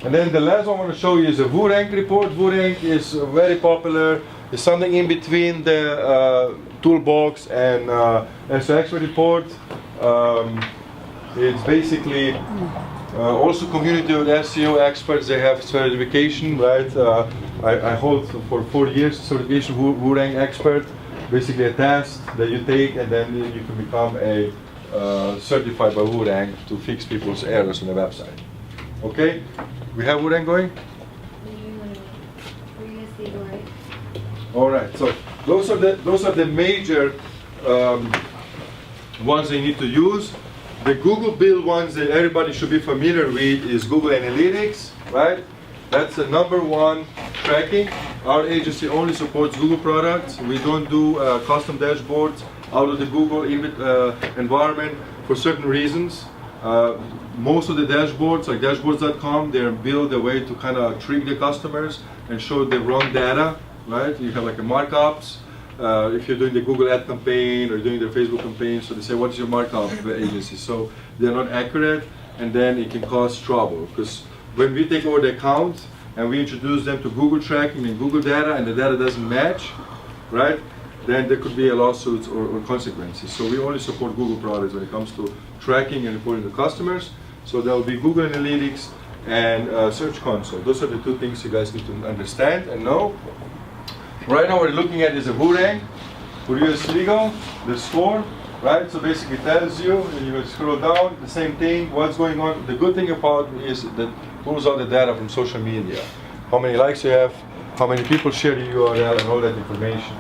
And then the last one I want to show you is a WooRank report. WooRank is very popular. It's something in between the toolbox and SEO Expert Report. It's basically also community of SEO experts. They have certification, right? I hold for 4 years certification WooRank expert. Basically a test that you take, and then you can become a certified by WooRank to fix people's errors on the website. Okay, we have WooRank going. All right, so those are the major ones they need to use. The Google build ones that everybody should be familiar with is Google Analytics, right? That's the number one tracking. Our agency only supports Google products. We don't do custom dashboards out of the Google environment for certain reasons. Most of the dashboards, like dashboards.com, they're built a way to kind of trick the customers and show the wrong data, right? You have like a markups. If you're doing the Google ad campaign or doing the Facebook campaign, so they say, what's your markup agency? So they're not accurate, and then it can cause trouble because when we take over the account and we introduce them to Google tracking and Google data and the data doesn't match, right? Then there could be a lawsuits or consequences. So we only support Google products when it comes to tracking and reporting to customers. So there will be Google Analytics and Search Console. Those are the two things you guys need to understand and know. Right now what we're looking at is a WooRank for US Legal, the score, right? So basically it tells you, and you will scroll down, the same thing, what's going on. The good thing about it is that it pulls out the data from social media. How many likes you have, how many people share the URL, and all that information.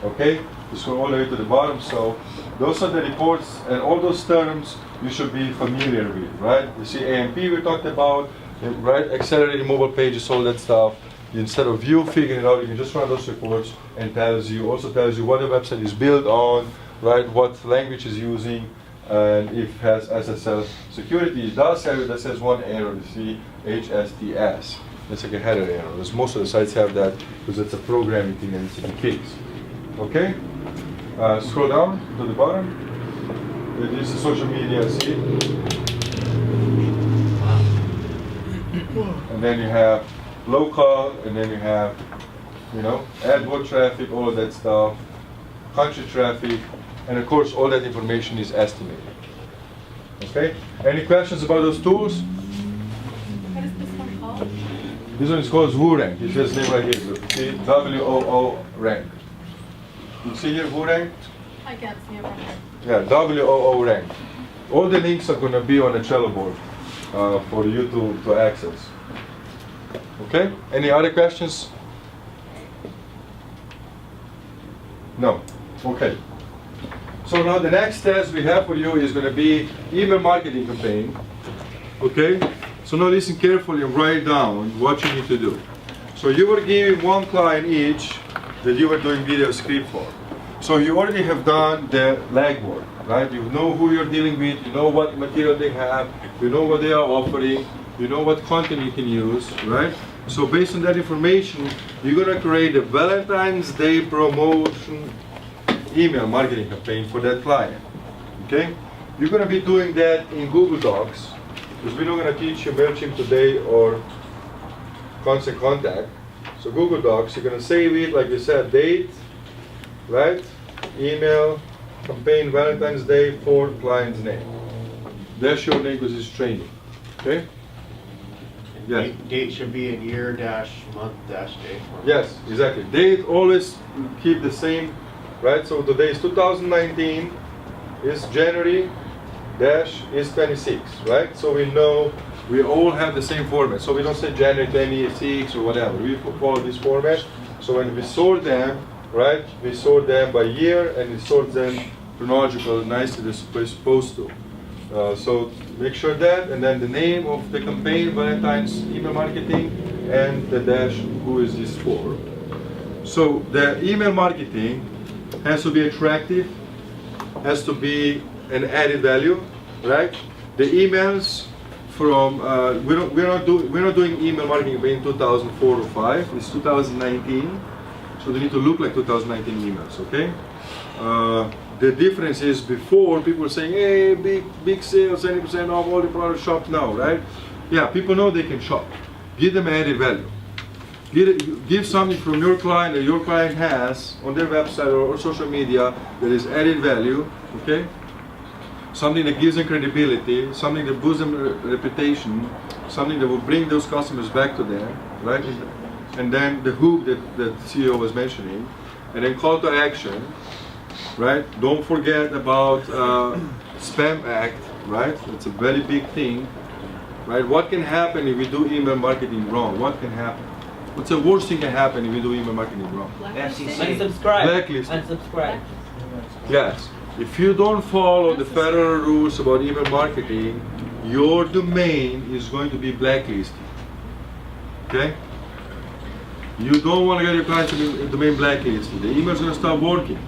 Okay? You scroll all the way to the bottom. So those are the reports, and all those terms you should be familiar with, right? You see AMP we talked about, right? Accelerated mobile pages, all that stuff. Instead of you figuring it out, you can just run those reports and also tells you what the website is built on, right? What language is using, and if it has SSL security. It does have it. That says one error. You see HSTS. That's like a header error. Because most of the sites have that because it's a programming thing and it's a case. Okay. Scroll down to the bottom. This is social media. See. And then you have local, and then you have, AdWord traffic, all of that stuff, country traffic, and of course all that information is estimated. Okay? Any questions about those tools? What is this one called? This one is called WooRank. It says name right here. Look, see, WOO rank. You see here WooRank? I can't see it from here. Yeah, WOO rank. All the links are going to be on the Trello board for you to access. Okay? Any other questions? No. Okay. So now the next test we have for you is going to be email marketing campaign. Okay? So now listen carefully and write down what you need to do. So you were giving one client each that you were doing video script for. So you already have done the legwork, right? You know who you're dealing with, you know what material they have, you know what they are offering, you know what content you can use, right? So based on that information, you're going to create a Valentine's Day promotion email marketing campaign for that client. Okay? You're going to be doing that in Google Docs, because we're not going to teach you Mailchimp today or Constant Contact. So Google Docs, you're going to save it, like you said, date, right? Email, campaign Valentine's Day for client's name. That's your name because it's training. Okay? Yes. Date should be in year dash month dash day. Yes, exactly. Date always keep the same, right? So today is 2019, is January dash is 26, right? So we know we all have the same format. So we don't say January 26 or whatever. We follow this format. So when we sort them, right, we sort them by year and we sort them chronological, nicely as we're supposed to. So make sure that, and then the name of the campaign, Valentine's email marketing, and the dash, who is this for. So the email marketing has to be attractive, has to be an added value, right? The emails from we're not doing email marketing in 2004 or 5. It's 2019, so they need to look like 2019 emails, okay? The difference is before people were saying, hey, big sales, 70% off all the products, shop now, right? Yeah, people know they can shop. Give them added value. Give something from your client that your client has on their website or social media that is added value, okay? Something that gives them credibility, something that boosts them reputation, something that will bring those customers back to them, right? And then the hook that CEO was mentioning, and then call to action, right? Don't forget about Spam Act, right? It's a very big thing, right? What can happen if we do email marketing wrong? What can happen? What's the worst thing can happen if we do email marketing wrong? Unsubscribe. Blacklisting. Unsubscribe. Yes. If you don't follow the federal rules about email marketing, your domain is going to be blacklisted. Okay? You don't want to get your client's domain blacklisted. The email is going to stop working.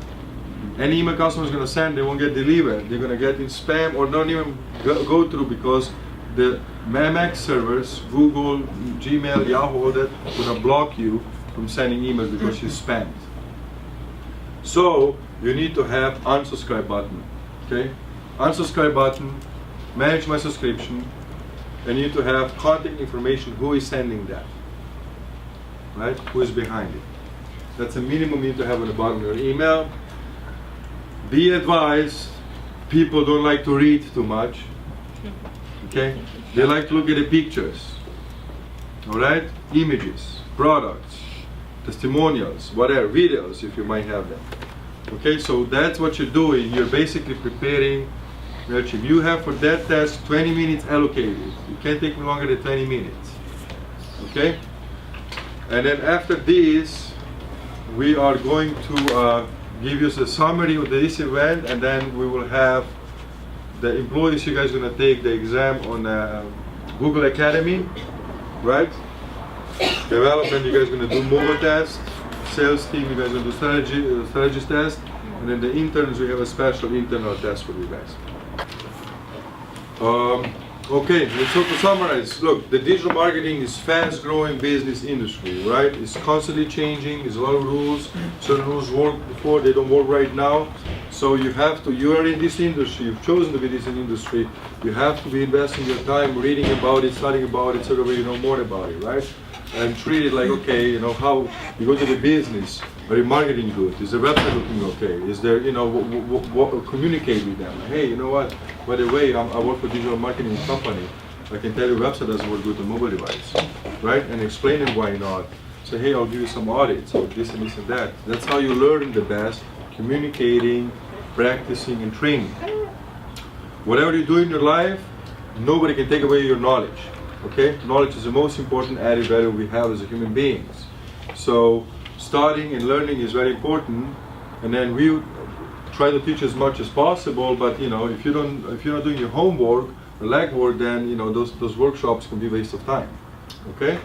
Any email customer is going to send, they won't get delivered. They're going to get in spam or don't even go through because the MAMAX servers, Google, Gmail, Yahoo, all that, are going to block you from sending emails because you spammed. So you need to have unsubscribe button. Okay? Unsubscribe button, manage my subscription, and you need to have contact information, who is sending that, right? Who is behind it. That's a minimum you need to have on the bottom of your email. Be advised, people don't like to read too much, okay? They like to look at the pictures, all right? Images, products, testimonials, whatever, videos if you might have them. Okay, so that's what you're doing. You're basically preparing Mailchimp. You have for that task 20 minutes allocated. You can't take longer than 20 minutes. Okay? And then after this, we are going to give you a summary of this event, and then we will have the employees, you guys are going to take the exam on Google Academy, right? Development, you guys are going to do mobile test. Sales team, you guys are going to do strategist test. And then the interns, we have a special internal test for you guys. Okay, so to summarize, look, the digital marketing is fast-growing business industry, right? It's constantly changing. There's a lot of rules. Certain rules worked before, they don't work right now. So you are in this industry, you've chosen to be in this industry, you have to be investing your time reading about it, studying about it, so that way you know more about it, right? And treat it like, okay, you know, how you go to the business, are you marketing good? Is the website looking okay? Is there, you know, what communicate with them? Hey, you know what? By the way, I work for a digital marketing company. I can tell you website doesn't work good on mobile device, right? And explain them why not. Say, hey, I'll give you some audits, or this and this and that. That's how you learn the best, communicating, practicing, and training. Whatever you do in your life, nobody can take away your knowledge. Okay, knowledge is the most important added value we have as a human beings. So studying and learning is very important, and then we try to teach as much as possible. But you know, if you're not doing your homework or legwork, then you know those workshops can be a waste of time. Okay.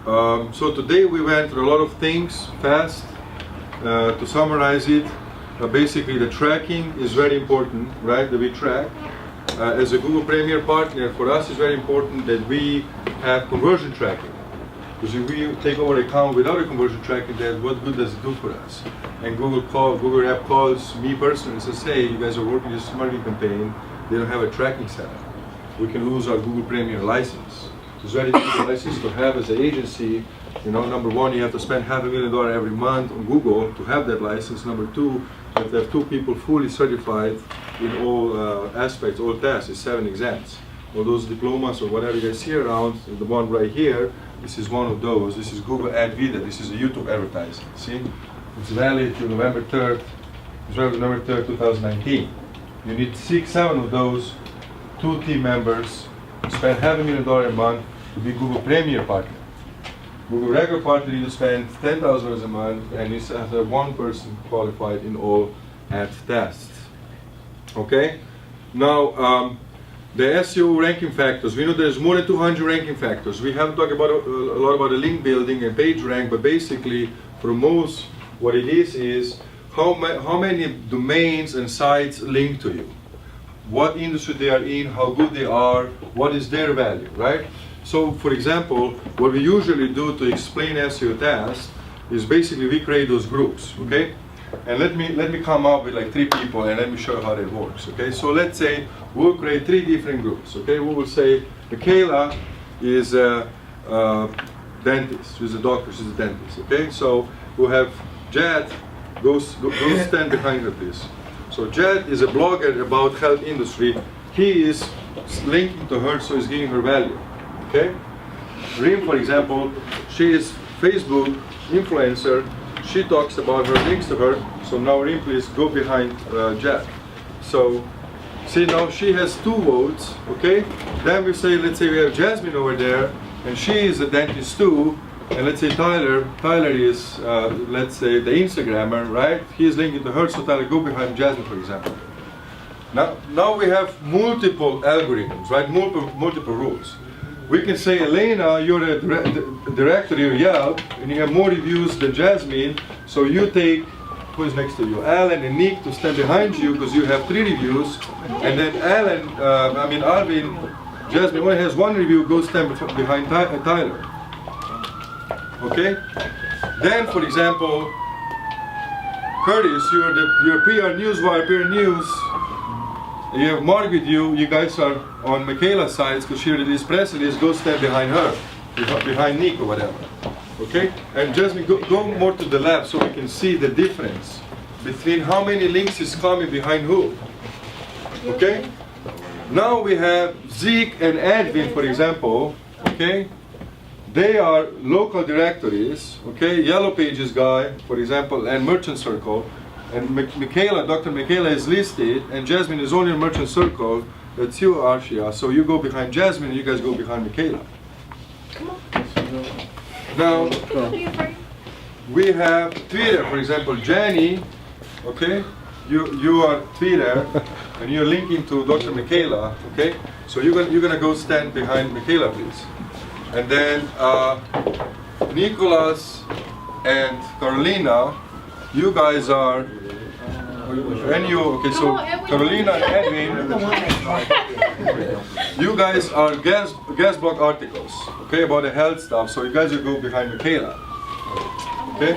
So today we went through a lot of things fast. To summarize it, basically the tracking is very important, right? That we track. As a Google Premier partner, for us it's very important that we have conversion tracking. Because if we take over an account without a conversion tracking, then what good does it do for us? And Google app calls me personally and says, hey, you guys are working this marketing campaign, they don't have a tracking setup. We can lose our Google Premier license. It's very difficult license to have as an agency. You know, number one, you have to spend $500,000 every month on Google to have that license. Number two, you have to have 2 people fully certified in all aspects, all tests. It's 7 exams. All those diplomas or whatever you guys see around, the one right here, this is one of those. This is Google Ad Vida. This is a YouTube advertising. See? It's valid till November 3rd, 2019. You need 6-7 of those, 2 team members, spend $500,000 a month to be Google Premier partner. Google regular partner, you spend $10,000 a month, and you have 1 person qualified in all ad tests. Okay? Now, the SEO ranking factors. We know there's more than 200 ranking factors. We haven't talked about a lot about the link building and page rank, but basically, for most, what it is how many domains and sites link to you, what industry they are in, how good they are, what is their value, right? So, for example, what we usually do to explain SEO tasks is basically we create those groups, okay? And let me come up with like 3 people and let me show you how that works, okay? So let's say we'll create 3 different groups, okay? We will say Michaela is a dentist, she's a doctor, she's a dentist, okay? So we'll have Jed, go stand behind her please. So Jed is a blogger about health industry. He is linking to her, so he's giving her value, okay? Rim, for example, she is Facebook influencer. She talks about her, links to her. So now Rim, please go behind Jack. So see, now she has 2 votes, okay? Then we say, let's say we have Jasmine over there, and she is a dentist too. And let's say Tyler is, let's say, the Instagrammer, right? He's linking to her, so Tyler, go behind Jasmine, for example. Now we have multiple algorithms, right? Multiple rules. We can say, Elena, you're the director of Yelp, and you have more reviews than Jasmine, so you take, who is next to you? Alan and Nick to stand behind you, because you have 3 reviews, and then Alvin, Jasmine only has 1 review, go stand behind Tyler. Okay? Then, for example, Curtis, you're PR Newswire, PR News, you have Mark with you. You guys are on Michaela's side because she released press release. Go stand behind her, behind Nick or whatever. Okay? And Jasmine, go more to the left so we can see the difference between how many links is coming behind who. Okay? Now we have Zeke and Edwin, for example. Okay? They are local directories. Okay? Yellow Pages guy, for example, and Merchant Circle. And Michaela, Dr. Michaela is listed, and Jasmine is only in Merchant Circle. That's you, Arshia. So you go behind Jasmine, and you guys go behind Michaela. Come on. Now, Don't be afraid. we have Twitter, for example, Jenny. Okay, you are Twitter, and you're linking to Dr. Michaela. Okay, so you're gonna go stand behind Michaela, please. And then Nicholas and Carolina, you guys are. And you, okay, so Carolina and Edwin, you guys are guest blog articles, okay, about the health stuff. So you guys will go behind Michaela, okay?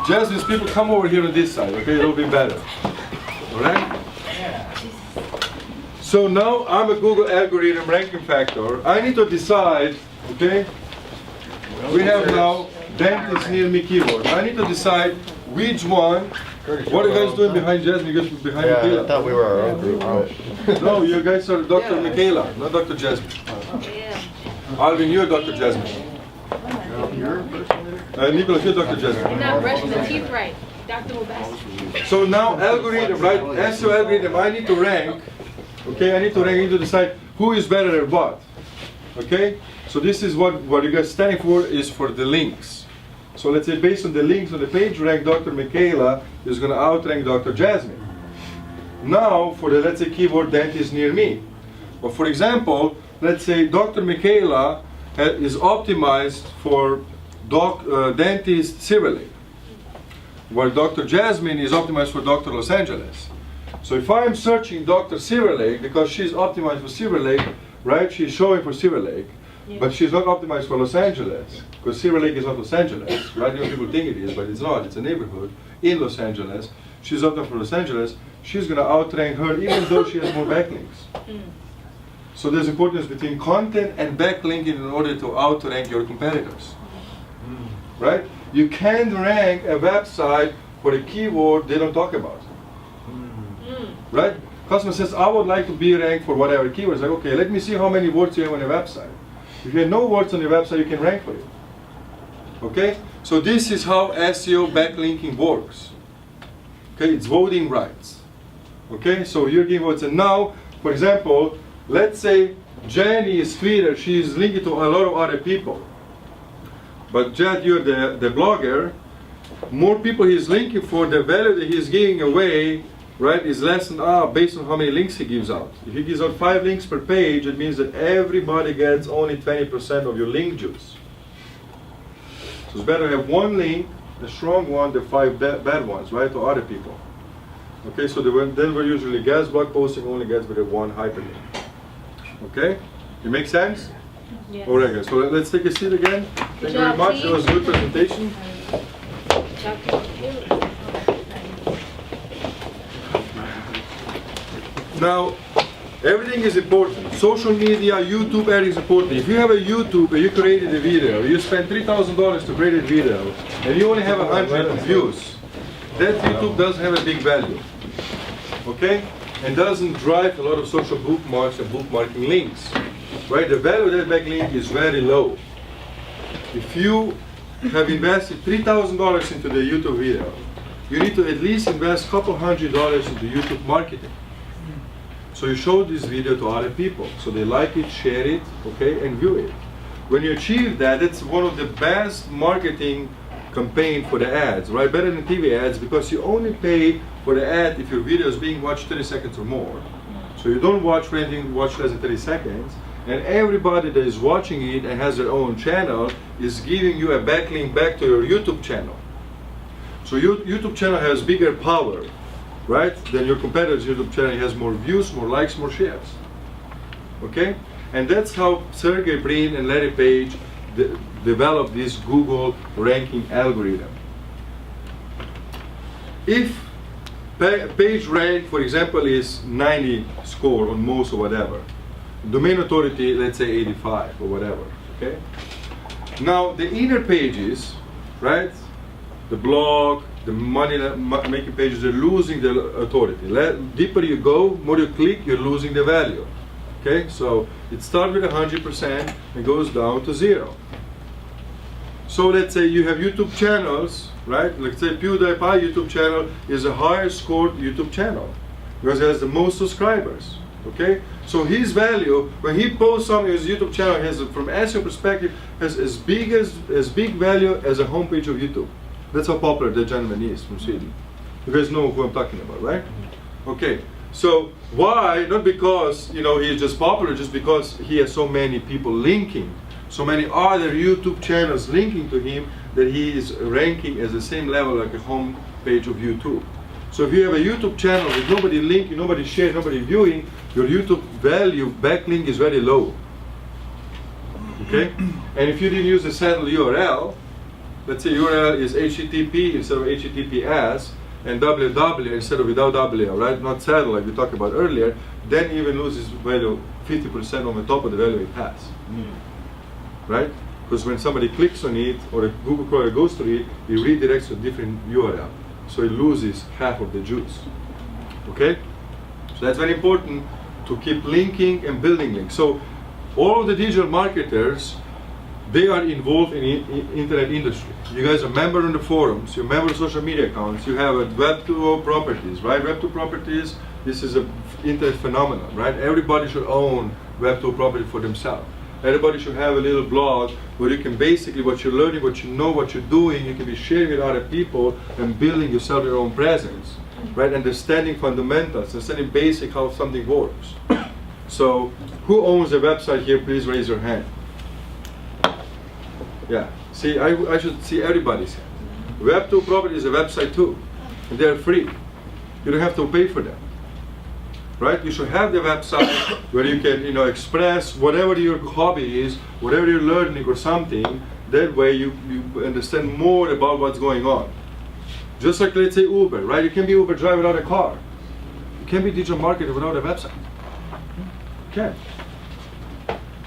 Jasmine's people, come over here on this side, okay? It'll be better, all right? So now I'm a Google algorithm ranking factor. I need to decide, okay? We have now dentist near me keyword. I need to decide which one. What are you guys doing behind Jasmine? You guys behind Michaela? I thought we were our own group. But No, you guys are Dr. Michaela, not Dr. Jasmine. Yeah. Alvin, you're Dr. Jasmine. Nicholas, you're Dr. You're Jasmine. not brushing the teeth right. Dr. Mobassi. So now algorithm, right? SEO algorithm, I need to rank. Okay, I need to rank. I need to decide who is better at what. Okay? So this is what you guys stand for, is for the links. So let's say based on the links on the page rank, Dr. Michaela is going to outrank Dr. Jasmine. Now for the, let's say, keyword dentist near me. But for example, let's say Dr. Michaela is optimized for dentist Silver Lake, where Dr. Jasmine is optimized for Dr. Los Angeles. So if I'm searching Dr. Silver Lake, because she's optimized for Silver Lake, right? She's showing for Silver Lake. Yeah. But she's not optimized for Los Angeles, because Silver Lake is not Los Angeles, right? You know, people think it is, but it's not. It's a neighborhood in Los Angeles. She's optimized for Los Angeles. She's going to outrank her, even though she has more backlinks. So there's importance between content and backlinking in order to outrank your competitors, right? You can't rank a website for a keyword they don't talk about, right? Customer says, I would like to be ranked for whatever keywords. Like, okay, let me see how many words you have on your website. If you have no words on your website, you can rank for it. Okay? So this is how SEO backlinking works. Okay, it's voting rights. Okay, so you're giving votes. And now, for example, let's say Jenny is Twitter, she's linked to a lot of other people. But Jed, you're the blogger. More people he's linking for, the value that he's giving away, right, is less than based on how many links he gives out. If he gives out 5 links per page, it means that everybody gets only 20% of your link juice. So it's better to have one link, a strong one, than 5 bad ones, right, to other people. Okay, so then we're usually guest blog posting only gets with a 1 hyperlink. Okay, it makes sense? Yes. All right, guys. So let's take a seat again. Thank you very much. That was a good presentation. Now, everything is important. Social media, YouTube ad is important. If you have a YouTube and you created a video, you spent $3,000 to create a video, and you only have 100 views, that YouTube doesn't have a big value. Okay? And doesn't drive a lot of social bookmarks and bookmarking links. Right? The value of that backlink is very low. If you have invested $3,000 into the YouTube video, you need to at least invest a couple $100 into YouTube marketing. So you show this video to other people, so they like it, share it, okay, and view it. When you achieve that, it's one of the best marketing campaign for the ads, right? Better than TV ads, because you only pay for the ad if your video is being watched 30 seconds or more. So you don't watch for anything, watch less than 30 seconds, and everybody that is watching it and has their own channel is giving you a backlink back to your YouTube channel. So your YouTube channel has bigger power, right, than your competitor's YouTube channel. It has more views, more likes, more shares. Okay? And that's how Sergey Brin and Larry Page developed this Google ranking algorithm. If Page rank, for example, is 90 score on most or whatever. Domain authority, let's say 85 or whatever. Okay. Now the inner pages, right? The blog, the money making pages, they're losing their authority. Deeper you go, more you click, you're losing the value. Okay, so it starts with 100% and goes down to 0. So let's say you have YouTube channels, right? Let's say PewDiePie YouTube channel is a higher scored YouTube channel because it has the most subscribers. Okay, so his value when he posts on his YouTube channel has, from SEO perspective, has as big value as a homepage of YouTube. That's how popular that gentleman is from Sweden. You guys know who I'm talking about, right? Okay, so why? Not because he's just popular, just because he has so many people linking, so many other YouTube channels linking to him that he is ranking as the same level like a home page of YouTube. So if you have a YouTube channel with nobody linking, nobody sharing, nobody viewing, your YouTube value backlink is very low. Okay, and if you didn't use a saddle URL. Let's say URL is HTTP instead of HTTPS and www instead of without W, right? Not saddle like we talked about earlier. Then even loses value 50% on the top of the value it has, right? Because when somebody clicks on it or a Google crawler goes to it, it redirects to a different URL, so it loses half of the juice. Okay, so that's very important to keep linking and building links. So all of the digital marketers, they are involved in internet industry. You guys are member in the forums, you're member of social media accounts, you have a Web2 properties, right? Web2 properties, this is an internet phenomenon, right? Everybody should own Web2 property for themselves. Everybody should have a little blog where you can basically, what you're learning, what you know, what you're doing, you can be sharing with other people and building yourself your own presence, right? Understanding fundamentals, understanding basic how something works. So, who owns a website here? Please raise your hand. Yeah, see, I should see everybody's hand. Web2 property is a website too, and they're free. You don't have to pay for them, right? You should have the website where you can, express whatever your hobby is, whatever you're learning or something. That way you understand more about what's going on. Just like, let's say, Uber, right? You can be Uber driver without a car. You can't be digital marketer without a website. You can't.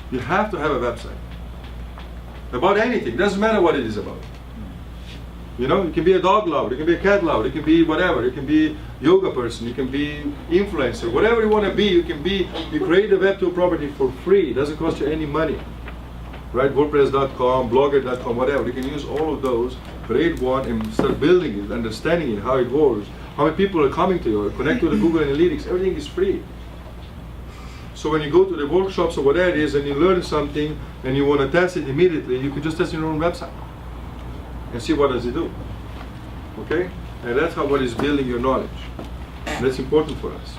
You have to have a website. About anything, doesn't matter what it is about. You can be a dog lover, you can be a cat lover, you can be whatever, you can be yoga person, you can be influencer, whatever you want to be, you can be. You create a Web2 property for free, it doesn't cost you any money. Right, WordPress.com, Blogger.com, whatever, you can use all of those, create one and start building it, understanding it, how it works, how many people are coming to you, connect to the Google Analytics, everything is free. So when you go to the workshops or whatever it is and you learn something and you want to test it immediately, you can just test your own website and see what does it do. Okay? And that's what is building your knowledge. That's important for us.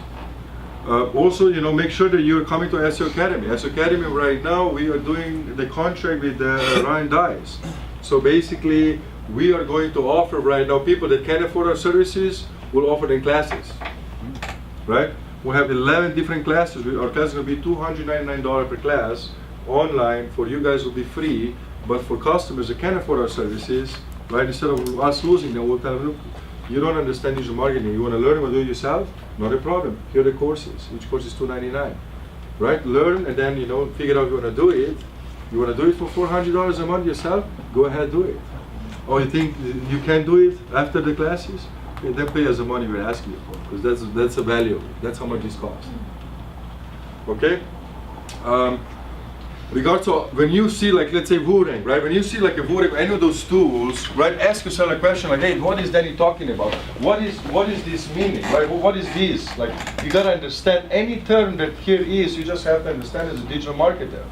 Also, make sure that you're coming to SEO Academy. SEO Academy right now, we are doing the contract with Ryan Dice. So basically, we are going to offer right now people that can't afford our services, we'll offer them classes. Right? We'll have 11 different classes. Our class is going to be $299 per class. Online, for you guys will be free, but for customers that can't afford our services, right, instead of us losing them, we'll tell them, look, you don't understand digital marketing, you want to learn how to do it yourself? Not a problem. Here are the courses. Each course is $299. Right? Learn and then, figure out you want to do it. You want to do it for $400 a month yourself? Go ahead, do it. Or you think you can do it after the classes? Okay, then pay us the money we're asking you for, because that's the value. That's how much this costs. Okay? Regards to when you see, like, let's say Woorank, right? When you see like a Woorank, any of those tools, right? Ask yourself a question like, hey, what is Danny talking about? What is this meaning, right? What is this? Like, you gotta understand any term that here is. You just have to understand as a digital marketer.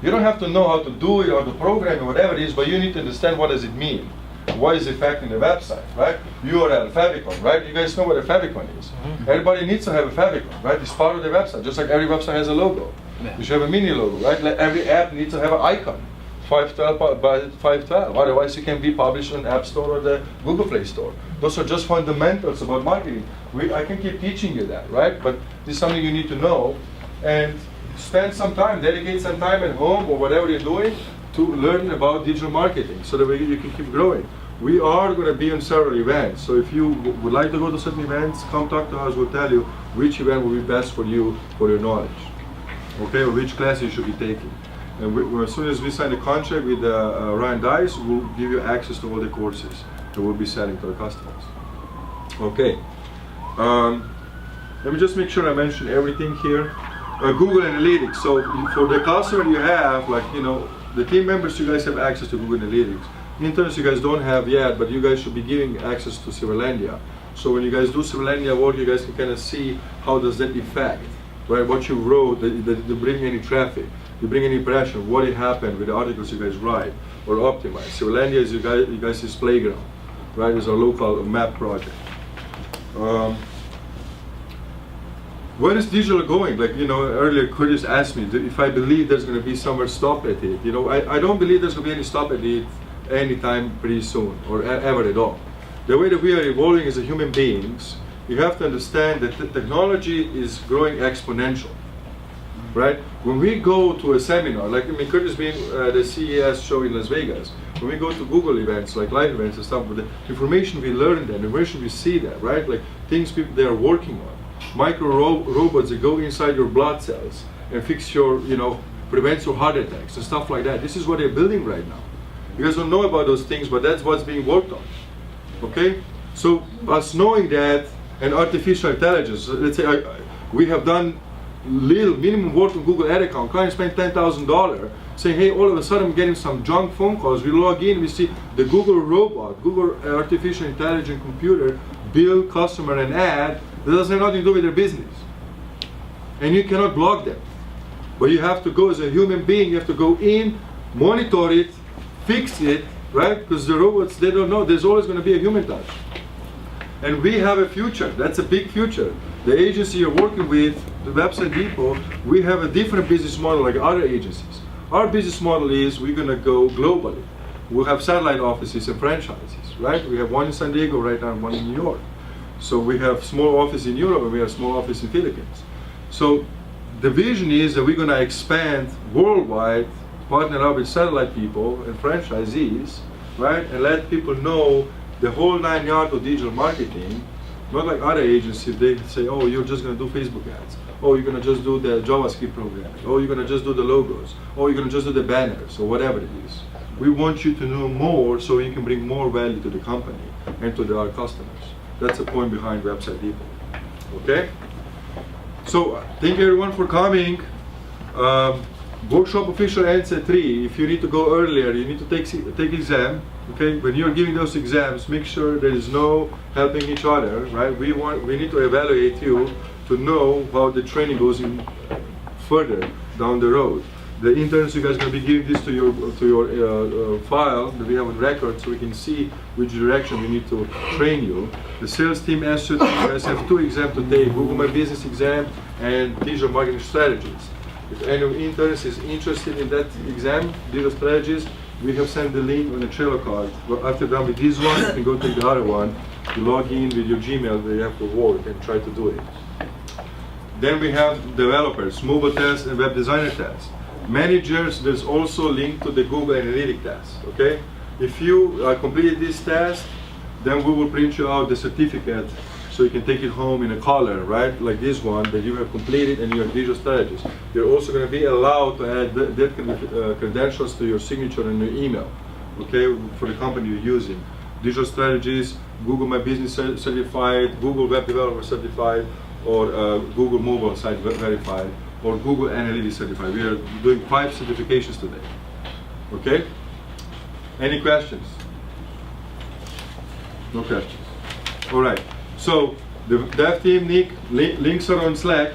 You don't have to know how to do it or to program or whatever it is, but you need to understand what does it mean. What is affecting the website, right? URL, favicon, right? You guys know what a favicon is. Mm-hmm. Everybody needs to have a favicon, right? It's part of the website, just like every website has a logo. Yeah. You should have a mini logo, right? Like every app needs to have an icon, 512 by 512. Otherwise, it can be published on App Store or the Google Play Store. Those are just fundamentals about marketing. I can keep teaching you that, right? But this is something you need to know, and spend some time, dedicate some time at home or whatever you're doing to learn about digital marketing, so that way you can keep growing. We are going to be on several events. So if you would like to go to certain events, come talk to us. We'll tell you which event will be best for you, for your knowledge. Okay, or which class you should be taking. And as soon as we sign a contract with Ryan Dice, we'll give you access to all the courses that we'll be selling to our customers. Okay. Let me just make sure I mention everything here. Google Analytics. So for the customer you have, like, you know, the team members, you guys have access to Google Analytics. Interns you guys don't have yet, but you guys should be giving access to Silverlandia. So when you guys do Silverlandia work, you guys can kind of see how does that affect, right? What you wrote, did you bring any traffic? You bring any impression? What happened with the articles you guys write or optimize? Silverlandia is you guys' playground, right? It's our local map project. Where is digital going? Like, you know, earlier Curtis asked me if I believe there's going to be somewhere stop at it. You know, I don't believe there's going to be any stop at it anytime pretty soon or ever at all. The way that we are evolving as a human beings, you have to understand that the technology is growing exponential, right? When we go to a seminar, like, I mean, Curtis being the CES show in Las Vegas, when we go to Google events, like live events and stuff, with the information we learn there, and where should we see that, right? Like things they are working on. Micro robots that go inside your blood cells and fix your, you know, prevents your heart attacks and stuff like that. This is what they're building right now. You guys don't know about those things, but that's what's being worked on. Okay? So us knowing that, and artificial intelligence, let's say we have done little minimum work on Google Ad account. Client spent $10,000 saying, hey, all of a sudden I'm getting some junk phone calls. We log in, we see the Google robot, Google artificial intelligent computer build customer an ad that doesn't have nothing to do with their business. And you cannot block them. But you have to go as a human being, you have to go in, monitor it, fix it, right? Because the robots, they don't know, there's always going to be a human touch. And we have a future, that's a big future. The agency you're working with, the Website Depot, we have a different business model like other agencies. Our business model is we're going to go globally. We'll have satellite offices and franchises, right? We have one in San Diego right now and one in New York. So we have small office in Europe and we have small office in Philippines. So the vision is that we're going to expand worldwide, partner up with satellite people and franchisees, right? And let people know the whole 9 yards of digital marketing. Not like other agencies, they say, oh, you're just going to do Facebook ads. Oh, you're going to just do the JavaScript program. Oh, you're going to just do the logos. Oh, you're going to just do the banners, or whatever it is. We want you to know more so you can bring more value to the company and to our customers. That's the point behind Website Depot. Okay? So, thank you everyone for coming. Workshop official ends at 3. If you need to go earlier, you need to take exam. Okay, when you're giving those exams, make sure there is no helping each other, right? We need to evaluate you to know how the training goes in further down the road. The interns, you guys are going to be giving this to your file that we have on record, so we can see which direction we need to train you. The sales team asks you guys have 2 exams to take: Google My Business exam and digital marketing strategies. If any interns is interested in that exam, digital strategies, we have sent the link on the Trello card. But after done with this one, you can go take the other one. You log in with your Gmail that you have to work and try to do it. Then we have developers, mobile test and web designer test. Managers, there's also a link to the Google Analytics test, okay? If you complete this test, then we will print you out the certificate so you can take it home in a color, right? Like this one that you have completed and your digital strategies. You're also going to be allowed to add that credentials to your signature and your email, okay, for the company you're using. Digital strategies, Google My Business certified, Google Web Developer certified, or Google Mobile Site verified, or Google Analytics certified. We are doing 5 certifications today. Okay? Any questions? No questions. All right. So the dev team links are on Slack.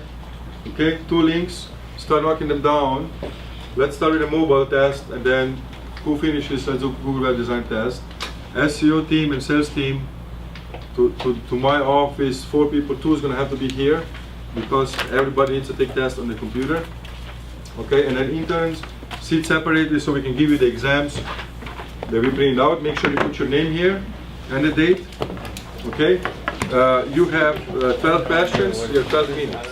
Okay, 2 links. Start knocking them down. Let's start with a mobile test, and then who finishes the Google Web Design test. SEO team and sales team. To my office, 4 people. 2 is going to have to be here because everybody needs to take tests on the computer. Okay, and then interns sit separately so we can give you the exams that we print out. Make sure you put your name here and the date. Okay, you have 12 questions. You have 12 minutes.